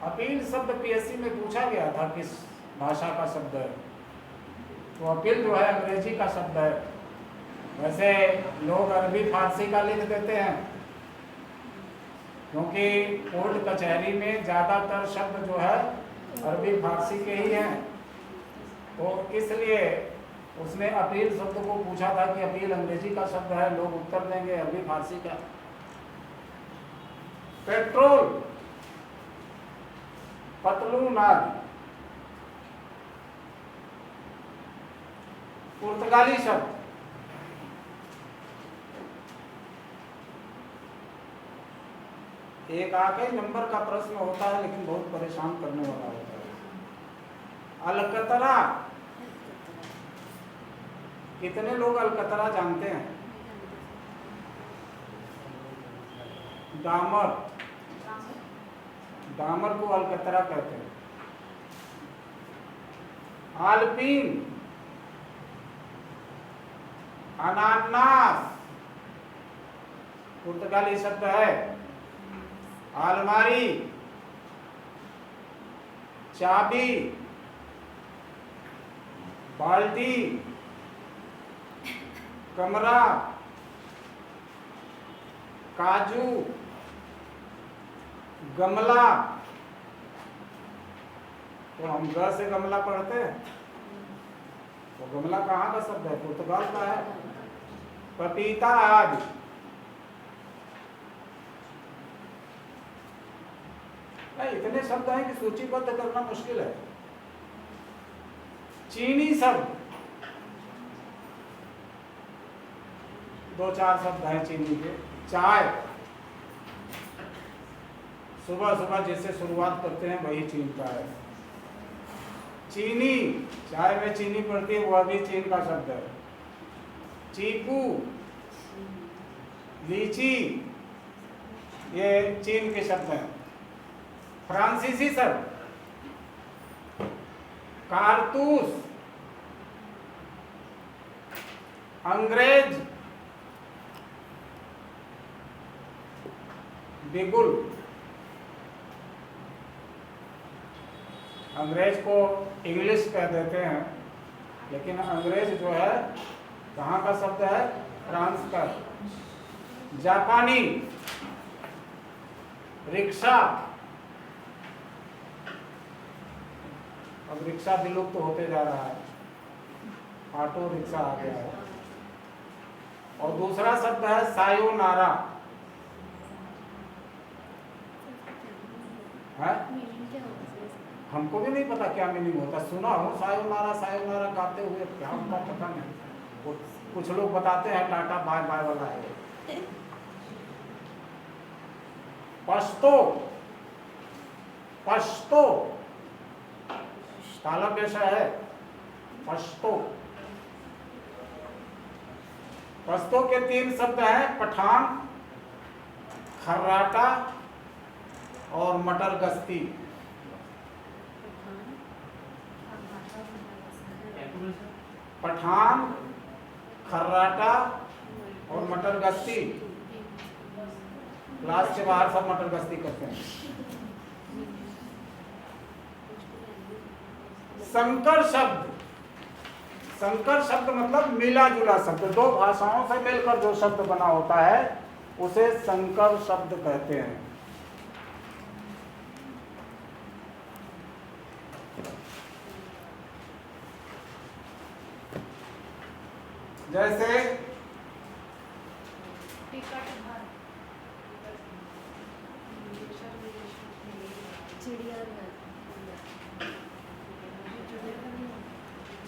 अपील शब्द पीएससी में पूछा गया था किस भाषा का शब्द है, तो अपील जो है अंग्रेजी का शब्द है। वैसे लोग अरबी फारसी का लिख देते हैं, क्योंकि कोर्ट कचहरी में ज़्यादातर शब्द जो है अरबी फारसी के ही हैं, तो इसलिए उसने अपील शब्द को पूछा था कि अपील अंग्रेजी का शब्द है, लोग उत्तर देंगे अरबी फारसी का। पेट्रोल, पतलून आदि। पुर्तगाली शब्द, एक आके नंबर का प्रश्न होता है लेकिन बहुत परेशान करने वाला होता है। अलकतरा, कितने लोग अलकतरा जानते हैं? डामर को अलकतरा कहते हैं। आलपीन, अनानास पुर्तगाली शब्द है। अलमारी, चाबी, बाल्टी, कमरा, काजू, गमला। तो हम ग से गमला पढ़ते हैं, तो गमला कहाँ का शब्द है? पुर्तगाल का है। पपीता आदि। इतने शब्द हैं कि सूचीबद्ध करना मुश्किल है। चीनी शब्द, 2-4 शब्द हैं चीनी के। चाय, सुबह सुबह जिससे शुरुआत करते हैं वही चीन का है। चीनी, चाय में चीनी पड़ती है, वह भी चीन का शब्द है। चीकू, लीची, ये चीन के शब्द हैं। फ्रांसीसी शब्द, कारतूस, अंग्रेज, बिगुल। अंग्रेज को इंग्लिश कह देते हैं, लेकिन अंग्रेज जो है कहाँ का शब्द है? फ्रांस का। जापानी, रिक्शा, अब रिक्शा विलुप्त तो होते जा रहा है, ऑटो रिक्शा आ गया है। और दूसरा शब्द है सायोनारा, है? मीनिंग क्या होगा सर इसका? हमको भी नहीं पता क्या मीनिंग होता, सुना हूँ सायोनारा सायोनारा गाते हुए, क्या उनका पता नहीं। वो कुछ लोग बताते हैं टाटा बाय बाय वाला है। पश्तो, पश्तो तालब कैसा है? पश्तो। पश्तो के 3 शब्द हैं, पठान, खर्राटा और मटर गश्ती। पठान, खर्राटा और मटर गश्ती। क्लास के बाहर सब मटर गश्ती करते हैं। संकर शब्द, संकर शब्द मतलब मिला जुला शब्द, 2 भाषाओं से मिलकर जो शब्द बना होता है उसे संकर शब्द कहते हैं। जैसे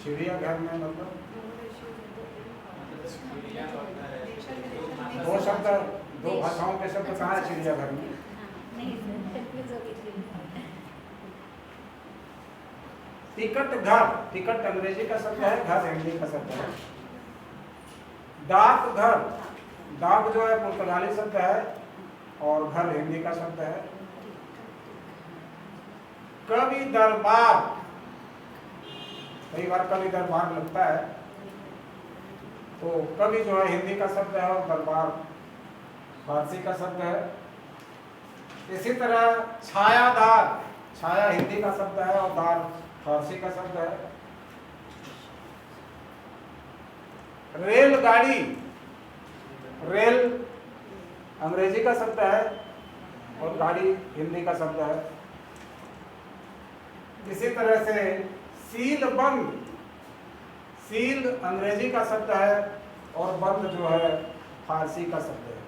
चिड़ियाघर में मतलब 2 शब्द, 2 भाषाओं के शब्द कहाँ है चिड़ियाघर में? टिकट घर, टिकट अंग्रेजी का शब्द है, घर हिंदी का शब्द है। डाक घर, डाक जो है पुर्तगाली शब्द है और घर हिंदी का शब्द है। कवि दरबार, कई बार कवि दरबार लगता है, तो कवि जो है हिंदी का शब्द है और दरबार फारसी का शब्द है। इसी तरह छायादार, छाया हिंदी का शब्द है और दार फारसी का शब्द है। रेलगाड़ी, रेल अंग्रेजी का शब्द है और गाड़ी हिंदी का शब्द है। इसी तरह से सील बंद, सील अंग्रेजी का शब्द है और बंद जो है फारसी का शब्द है।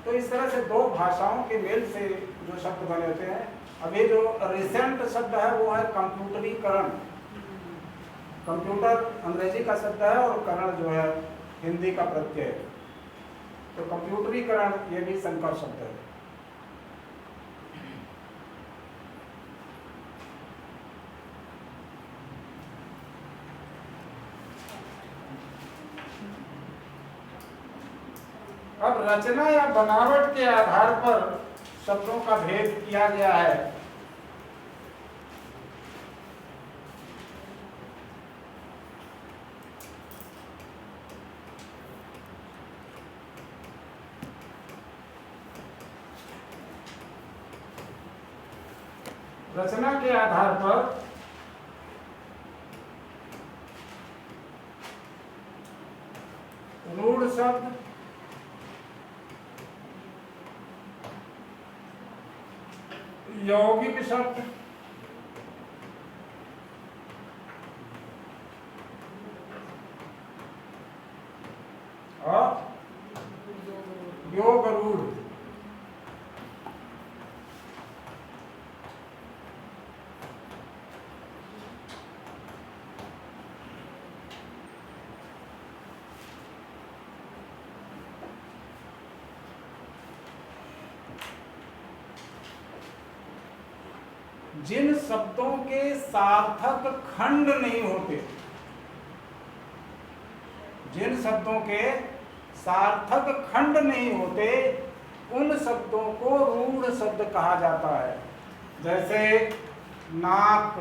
तो इस तरह से 2 भाषाओं के मेल से जो शब्द बने होते हैं। अभी जो रिसेंट शब्द है वो है कंप्यूटरीकरण, कंप्यूटर अंग्रेजी का शब्द है और करण जो है हिंदी का प्रत्यय है। तो कंप्यूटरीकरण ये भी संकर शब्द है। अब रचना या बनावट के आधार पर शब्दों का भेद किया गया है। रचना के आधार पर रूढ़ शब्द, यौगिक शब्द, और योग रूढ़। जिन शब्दों के सार्थक खंड नहीं होते, जिन शब्दों के सार्थक खंड नहीं होते उन शब्दों को रूढ़ शब्द कहा जाता है। जैसे नाक,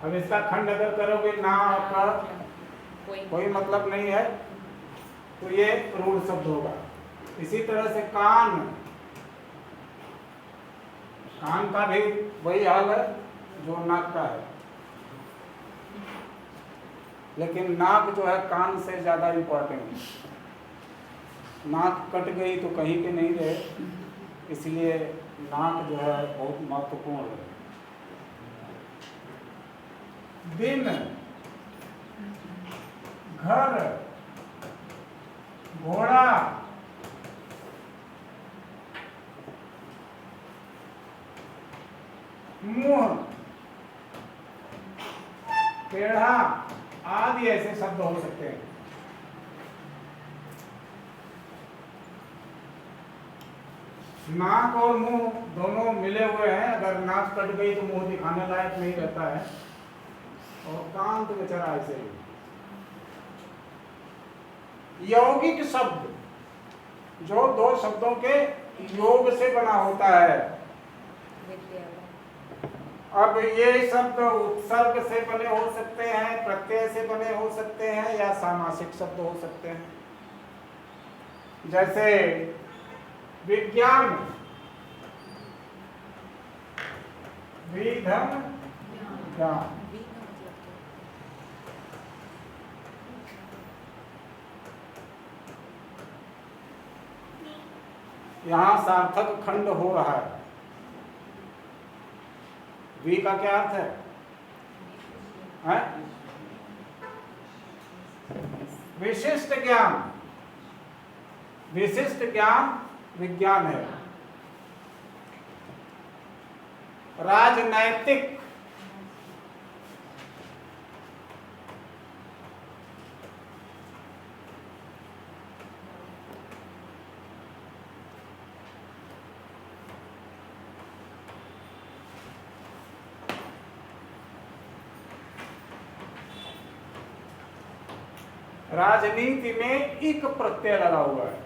अब इसका खंड अगर करोगे नाक का कोई मतलब नहीं है तो ये रूढ़ शब्द होगा। इसी तरह से कान, कान का भी वही हाल है जो नाक का है, लेकिन नाक जो है कान से ज़्यादा इम्पोर्टेंट है। नाक कट गई तो कहीं के नहीं रहे, इसलिए नाक जो है बहुत महत्वपूर्ण है। दिन, घर, घोड़ा, मुंह, पेड़ा आदि ऐसे शब्द हो सकते हैं। नाक और मुंह दोनों मिले हुए हैं, अगर नाक कट गई तो मुंह दिखाने लायक नहीं रहता है, और कान तो बेचारा ऐसे ही। यौगिक शब्द जो दो शब्दों के योग से बना होता है। अब ये शब्द उपसर्ग से बने हो सकते हैं, प्रत्यय से बने हो सकते हैं, या सामासिक शब्द हो सकते हैं। जैसे विज्ञान, विधम ज्ञान, यहाँ सार्थक खंड हो रहा है। वी का क्या अर्थ है? विशिष्ट ज्ञान, विशिष्ट ज्ञान विज्ञान है। राजनैतिक, राजनीति में इक प्रत्यय लगा हुआ है।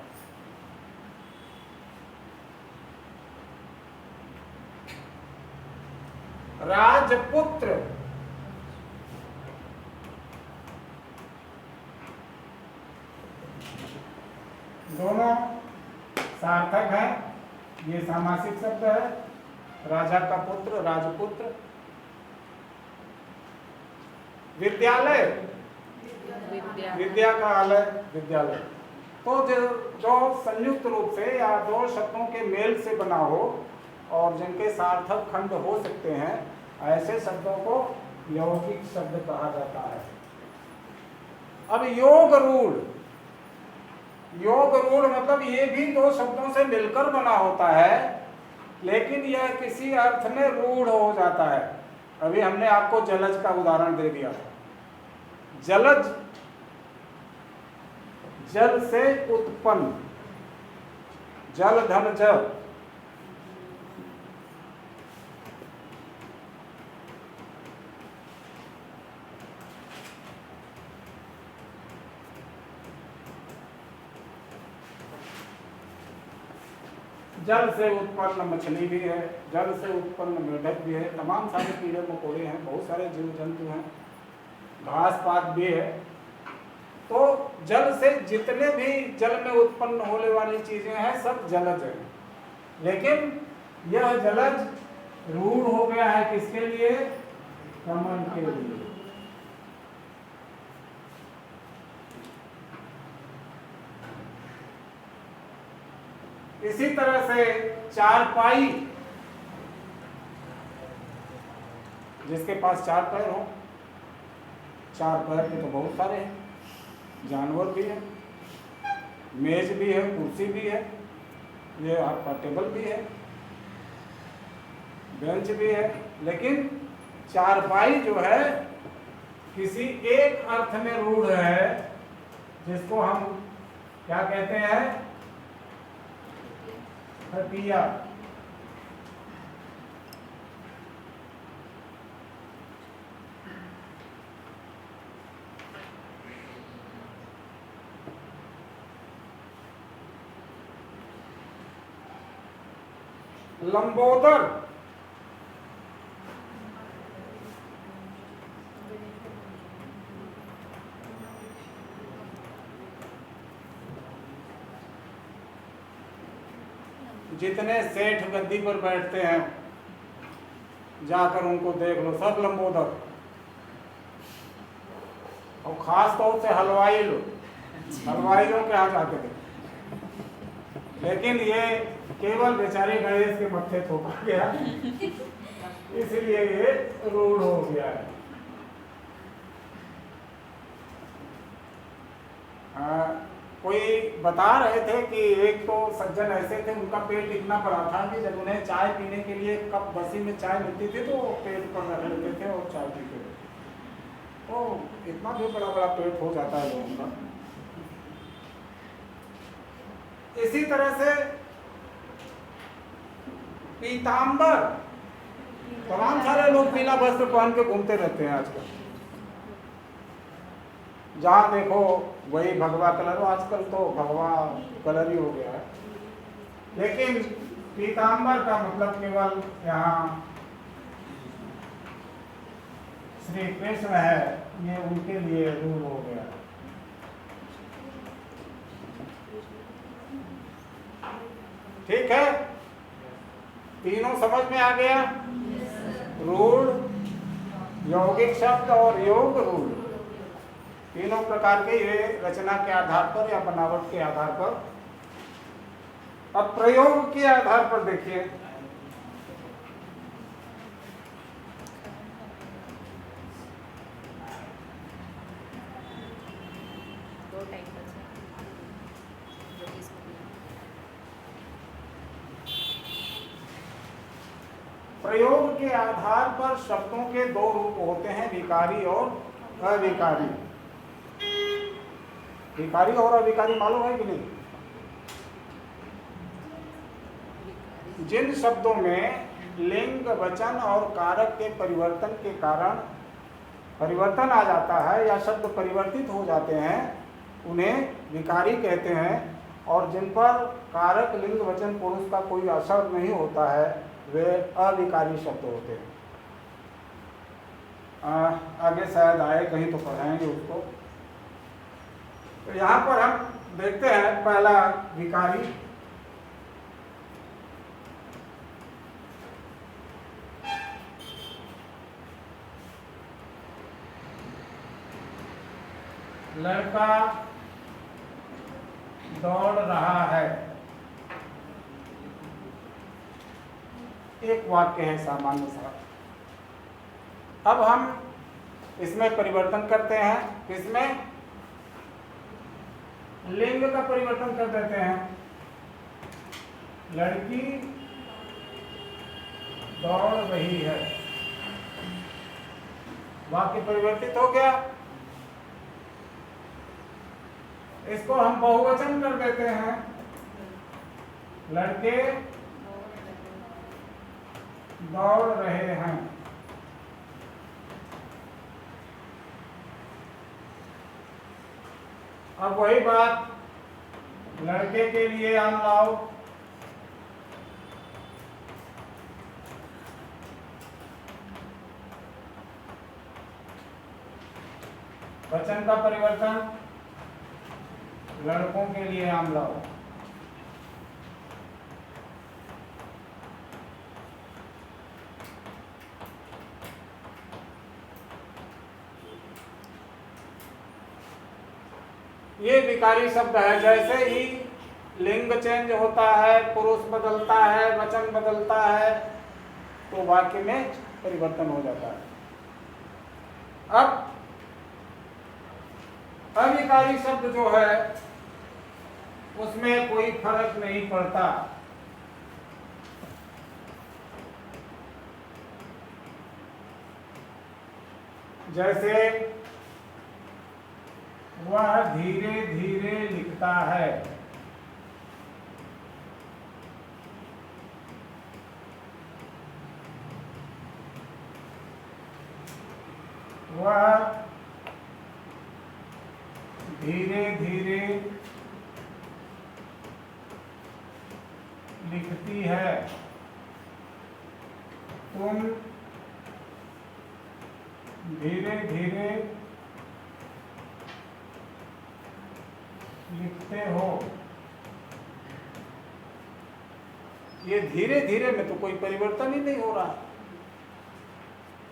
राजपुत्र, दोनों सार्थक है, ये सामासिक शब्द है। राजा का पुत्र, राजपुत्र। विद्यालय, विद्या का आलय, विद्यालय। तो जो संयुक्त रूप से या दो शब्दों के मेल से बना हो और जिनके सार्थक खंड हो सकते हैं, ऐसे शब्दों को यौगिक शब्द कहा जाता है। अब योग रूढ़, योग रूढ़ मतलब ये भी दो शब्दों से मिलकर बना होता है, लेकिन यह किसी अर्थ में रूढ़ हो जाता है। अभी हमने आपको जलज का उदाहरण दे दिया था। जलज, जल से उत्पन्न, जल धन जल। जल से उत्पन्न मछली भी है, जल से उत्पन्न मेढक भी है, तमाम सारे कीड़े मकोड़े हैं, बहुत सारे जीव जंतु हैं, घास पात भी है। तो जल से जितने भी जल में उत्पन्न होने वाली चीजें हैं सब जलज है। लेकिन यह जलज रूढ़ हो गया है किसके लिए? कमल के लिए। इसी तरह से चारपाई, जिसके पास चार पैर हो, चार पैर के तो बहुत सारे हैं, जानवर भी है, मेज भी है, कुर्सी भी है, ये आपका टेबल भी है, बेंच भी है। लेकिन चारपाई जो है किसी एक अर्थ में रूढ़ है, जिसको हम क्या कहते हैं? खटिया। लंबोदर, जितने सेठ गद्दी पर बैठते हैं जाकर उनको देख लो, सब लंबोदर। और खास तौर से हलवाई लोग, हलवाइयों के यहाँ जाके थे। लेकिन ये केवल बेचारे गणेश के मत्थे थोपा गया, इसलिए ये रूढ़ हो गया है। कोई बता रहे थे कि एक तो सज्जन ऐसे थे, उनका पेट इतना बड़ा था कि जब उन्हें चाय पीने के लिए कप बसी में चाय मिलती थी तो वो पेट पर रख लेते थे और चाय पीते थे। तो इतना भी बड़ा बड़ा पेट हो जाता है लोगों का। इसी तरह से पीतांबर, तमाम सारे लोग पीला वस्त्र पहन के घूमते रहते हैं आजकल। जहाँ देखो वही भगवा कलर, आजकल तो भगवा कलर ही हो गया है। लेकिन पीतांबर का मतलब केवल यहाँ श्री कृष्ण है, ये उनके लिए रूल हो गया। ठीक है, तीनों समझ में आ गया। रूढ़, यौगिक शब्द और योग रूढ़, तीनों प्रकार के ये रचना के आधार पर या बनावट के आधार पर। अब प्रयोग के आधार पर देखिए, प्रयोग के आधार पर शब्दों के दो रूप होते हैं, विकारी और अविकारी। विकारी और अविकारी मालूम है कि नहीं? जिन शब्दों में लिंग, वचन और कारक के परिवर्तन के कारण परिवर्तन आ जाता है या शब्द परिवर्तित हो जाते हैं, उन्हें विकारी कहते हैं। और जिन पर कारक, लिंग, वचन, पुरुष का कोई असर नहीं होता है, वे अविकारी शब्द होते हैं। आगे शायद आए कहीं तो पढ़ाएंगे उसको। तो यहाँ पर हम देखते हैं पहला विकारी। लड़का दौड़ रहा है, एक वाक्य है सामान्य सा। अब हम इसमें परिवर्तन करते हैं, किसमें? लिंग का परिवर्तन कर देते हैं। लड़की दौड़ रही है, वाक्य परिवर्तित हो गया। इसको हम बहुवचन कर देते हैं, लड़के दौड़ रहे हैं। अब वही बात लड़के के लिए हम लाओ। वचन का परिवर्तन, लड़कों के लिए हम लाओ। ये विकारी शब्द है। जैसे ही लिंग चेंज होता है, पुरुष बदलता है, वचन बदलता है, तो वाक्य में परिवर्तन हो जाता है। अब अविकारी शब्द जो है उसमें कोई फर्क नहीं पड़ता। जैसे वह धीरे धीरे लिखता है, वह धीरे धीरे लिखती है, तुम धीरे धीरे लिखते हो। ये धीरे धीरे में तो कोई परिवर्तन ही नहीं हो रहा।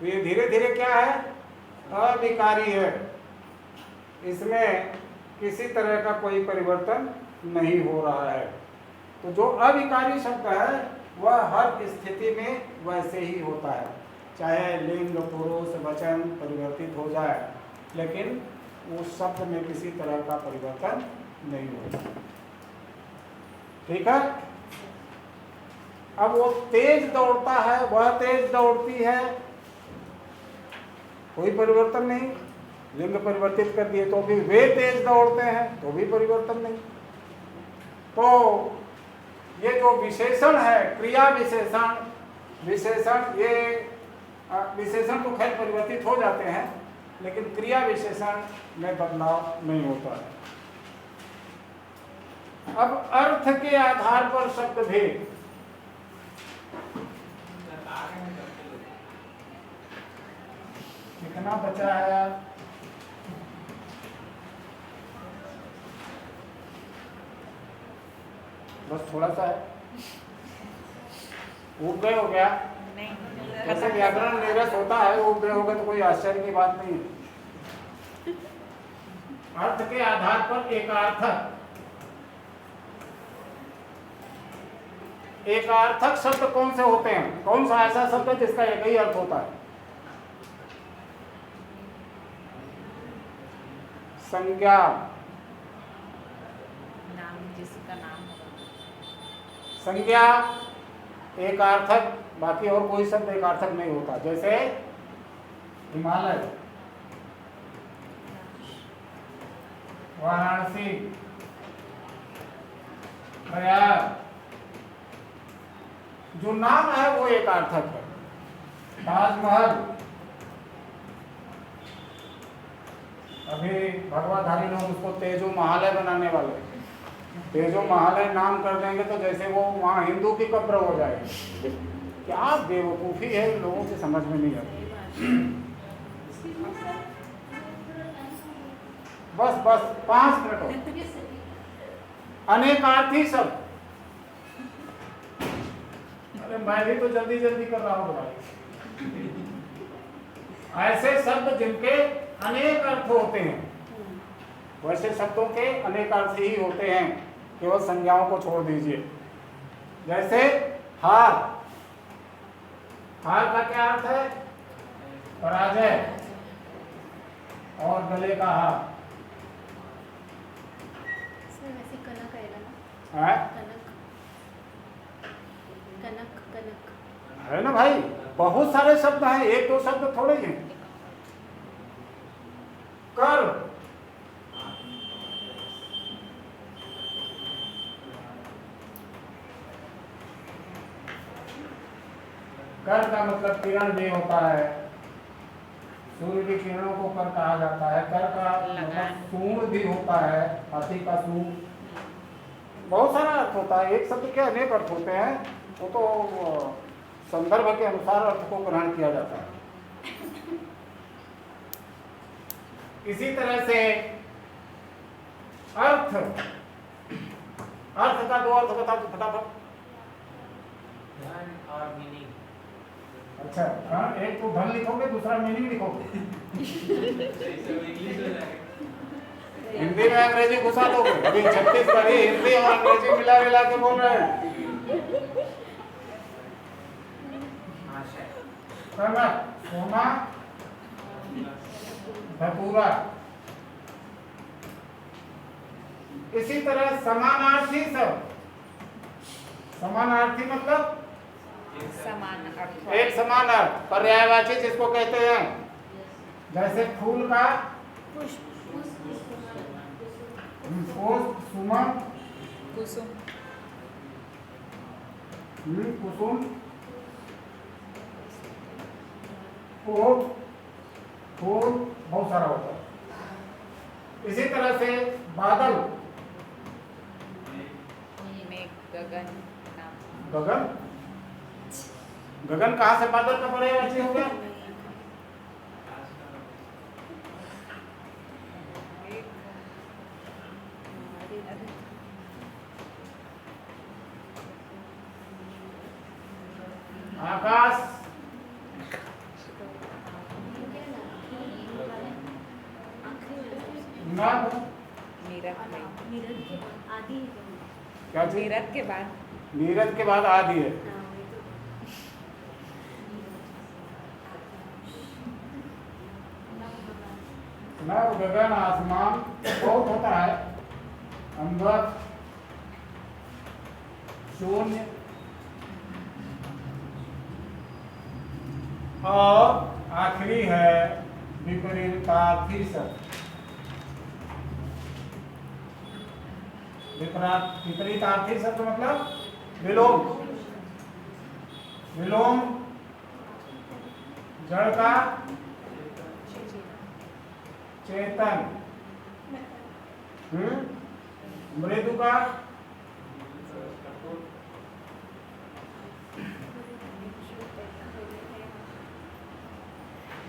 तो ये धीरे धीरे क्या है, अविकारी है, इसमें किसी तरह का कोई परिवर्तन नहीं हो रहा है। तो जो अविकारी शब्द है वह हर स्थिति में वैसे ही होता है, चाहे लिंग पुरुष वचन परिवर्तित हो जाए, लेकिन उस शब्द में किसी तरह का परिवर्तन नहीं होता। ठीक है। अब वो तेज दौड़ता है, वह तेज दौड़ती है, कोई परिवर्तन नहीं। लिंग परिवर्तित कर दिए तो भी वे तेज दौड़ते हैं, तो भी परिवर्तन नहीं। तो ये जो विशेषण है, क्रिया विशेषण, ये विशेषण तो खैर परिवर्तित हो जाते हैं, लेकिन क्रिया विशेषण में बदलाव नहीं होता है। अब अर्थ के आधार पर शब्द भेद, कितना बचा है यार? बस थोड़ा सा है, उब गए हो गया। जैसे व्याकरण नीरस होता है, उब गए होगा तो कोई आश्चर्य की बात नहीं है। अर्थ के आधार पर एकार्थक, एकार्थक शब्द कौन से होते हैं? कौन सा ऐसा शब्द है जिसका एक ही अर्थ होता है? संज्ञा, नाम, जिसका नाम होगा। संज्ञा एकार्थक, बाकी और कोई शब्द एकार्थक नहीं होता। जैसे हिमालय, वाराणसी, प्रयाग, जो नाम है वो एकार्थक है। ताजमहल, अभी भगवाधारी लोग उसको तेजो महालय बनाने वाले, तेजो महालय नाम कर देंगे तो जैसे वो वहाँ हिंदू की कब्र हो जाएगी। क्या बेवकूफ़ी है, लोगों की समझ में नहीं आती। बस 5 मिनट हो। अनेकार्थी शब्द, अरे मैं भी तो जल्दी जल्दी कर रहा हूँ भाई। ऐसे शब्द जिनके अनेक अर्थ होते हैं, वैसे शब्दों के अनेक अर्थ ही होते हैं, केवल संज्ञाओं को छोड़ दीजिए। जैसे हार, हार का क्या अर्थ है? पराजय, और गले का हार सर वैसे कनक आएगा ना? है? कनक कनक है ना भाई, बहुत सारे शब्द हैं, एक दो शब्द थोड़े ही हैं। कर, कर का मतलब किरण भी होता है, सूर्य की किरणों को कर कहा जाता है। कर का मतलब सूंड भी होता है, हाथी का सूंड, बहुत सारा अर्थ होता है। एक शब्द के अनेक अर्थ होते हैं, वो तो संदर्भ के अनुसार अर्थ को ग्रहण किया जाता है। इसी तरह से अर्थ, अर्थ का 2 अर्थ बता दो फटाफट। धन और मीनिंग। अच्छा, हाँ, एक तो धन लिखोगे, दूसरा मीनिंग लिखोगे। इंग्लिश में जाएगा। हिंदी में अंग्रेजी घुसा दोगे। अभी छत्तीसगढ़ी हिंदी और अंग्रेजी मिला मिला के बोल रहे हैं। कनक, सोना, धतूरा। इसी तरह समानार्थी शब्द, समानार्थी मतलब समान अर्थ। एक समान अर्थ, पर्यायवाची जिसको कहते हैं। जैसे फूल का पुष्प पुष्प, सुमन, कुसुम, कुसुम, फूल, फूल बहुत सारा होता है। इसी तरह से बादल, मेघ, गगन, नाम। गगन, गगन कहाँ से बादल का पर्यायवाची हो गया? आकाश, नभ नीरद में नीरद के आदि ही तो है। क्या चीज? नीरद के बाद नीरज के बाद आदि है। हाँ, वही तो। नभ गगन आसमान बहुत होता है, अंबर शून्य और आखिरी है विपरीतार्थी शब्द। विपरीतार्थी शब्द मतलब विलोम। विलोम जड़ का चेतन, मृदु का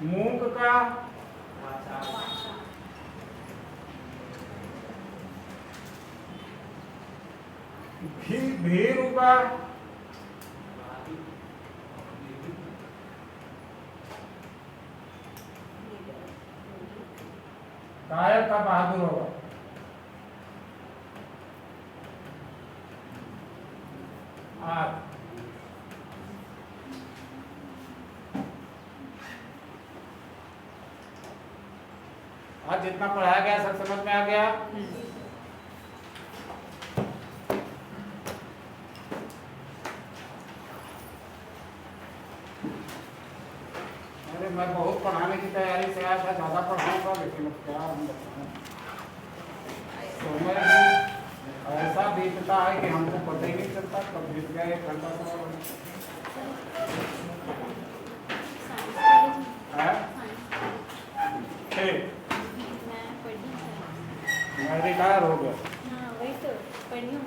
मूक का भीरु का कायर का बहादुर होगा। आठ आज जितना पढ़ाया गया सब समझ में आ गया। अरे मैं बहुत पढ़ाने की तैयारी से आया था, ज़्यादा पढ़ाऊंगा लेकिन अब क्या हम बताएं, समय भी ऐसा बीतता है कि हमको पता ही नहीं चलता कब बीत गया 1 घंटा है। ठीक, मैं पढ़ी है। मैं रिटायर हो गया। हाँ, वही तो पढ़ी हूँ।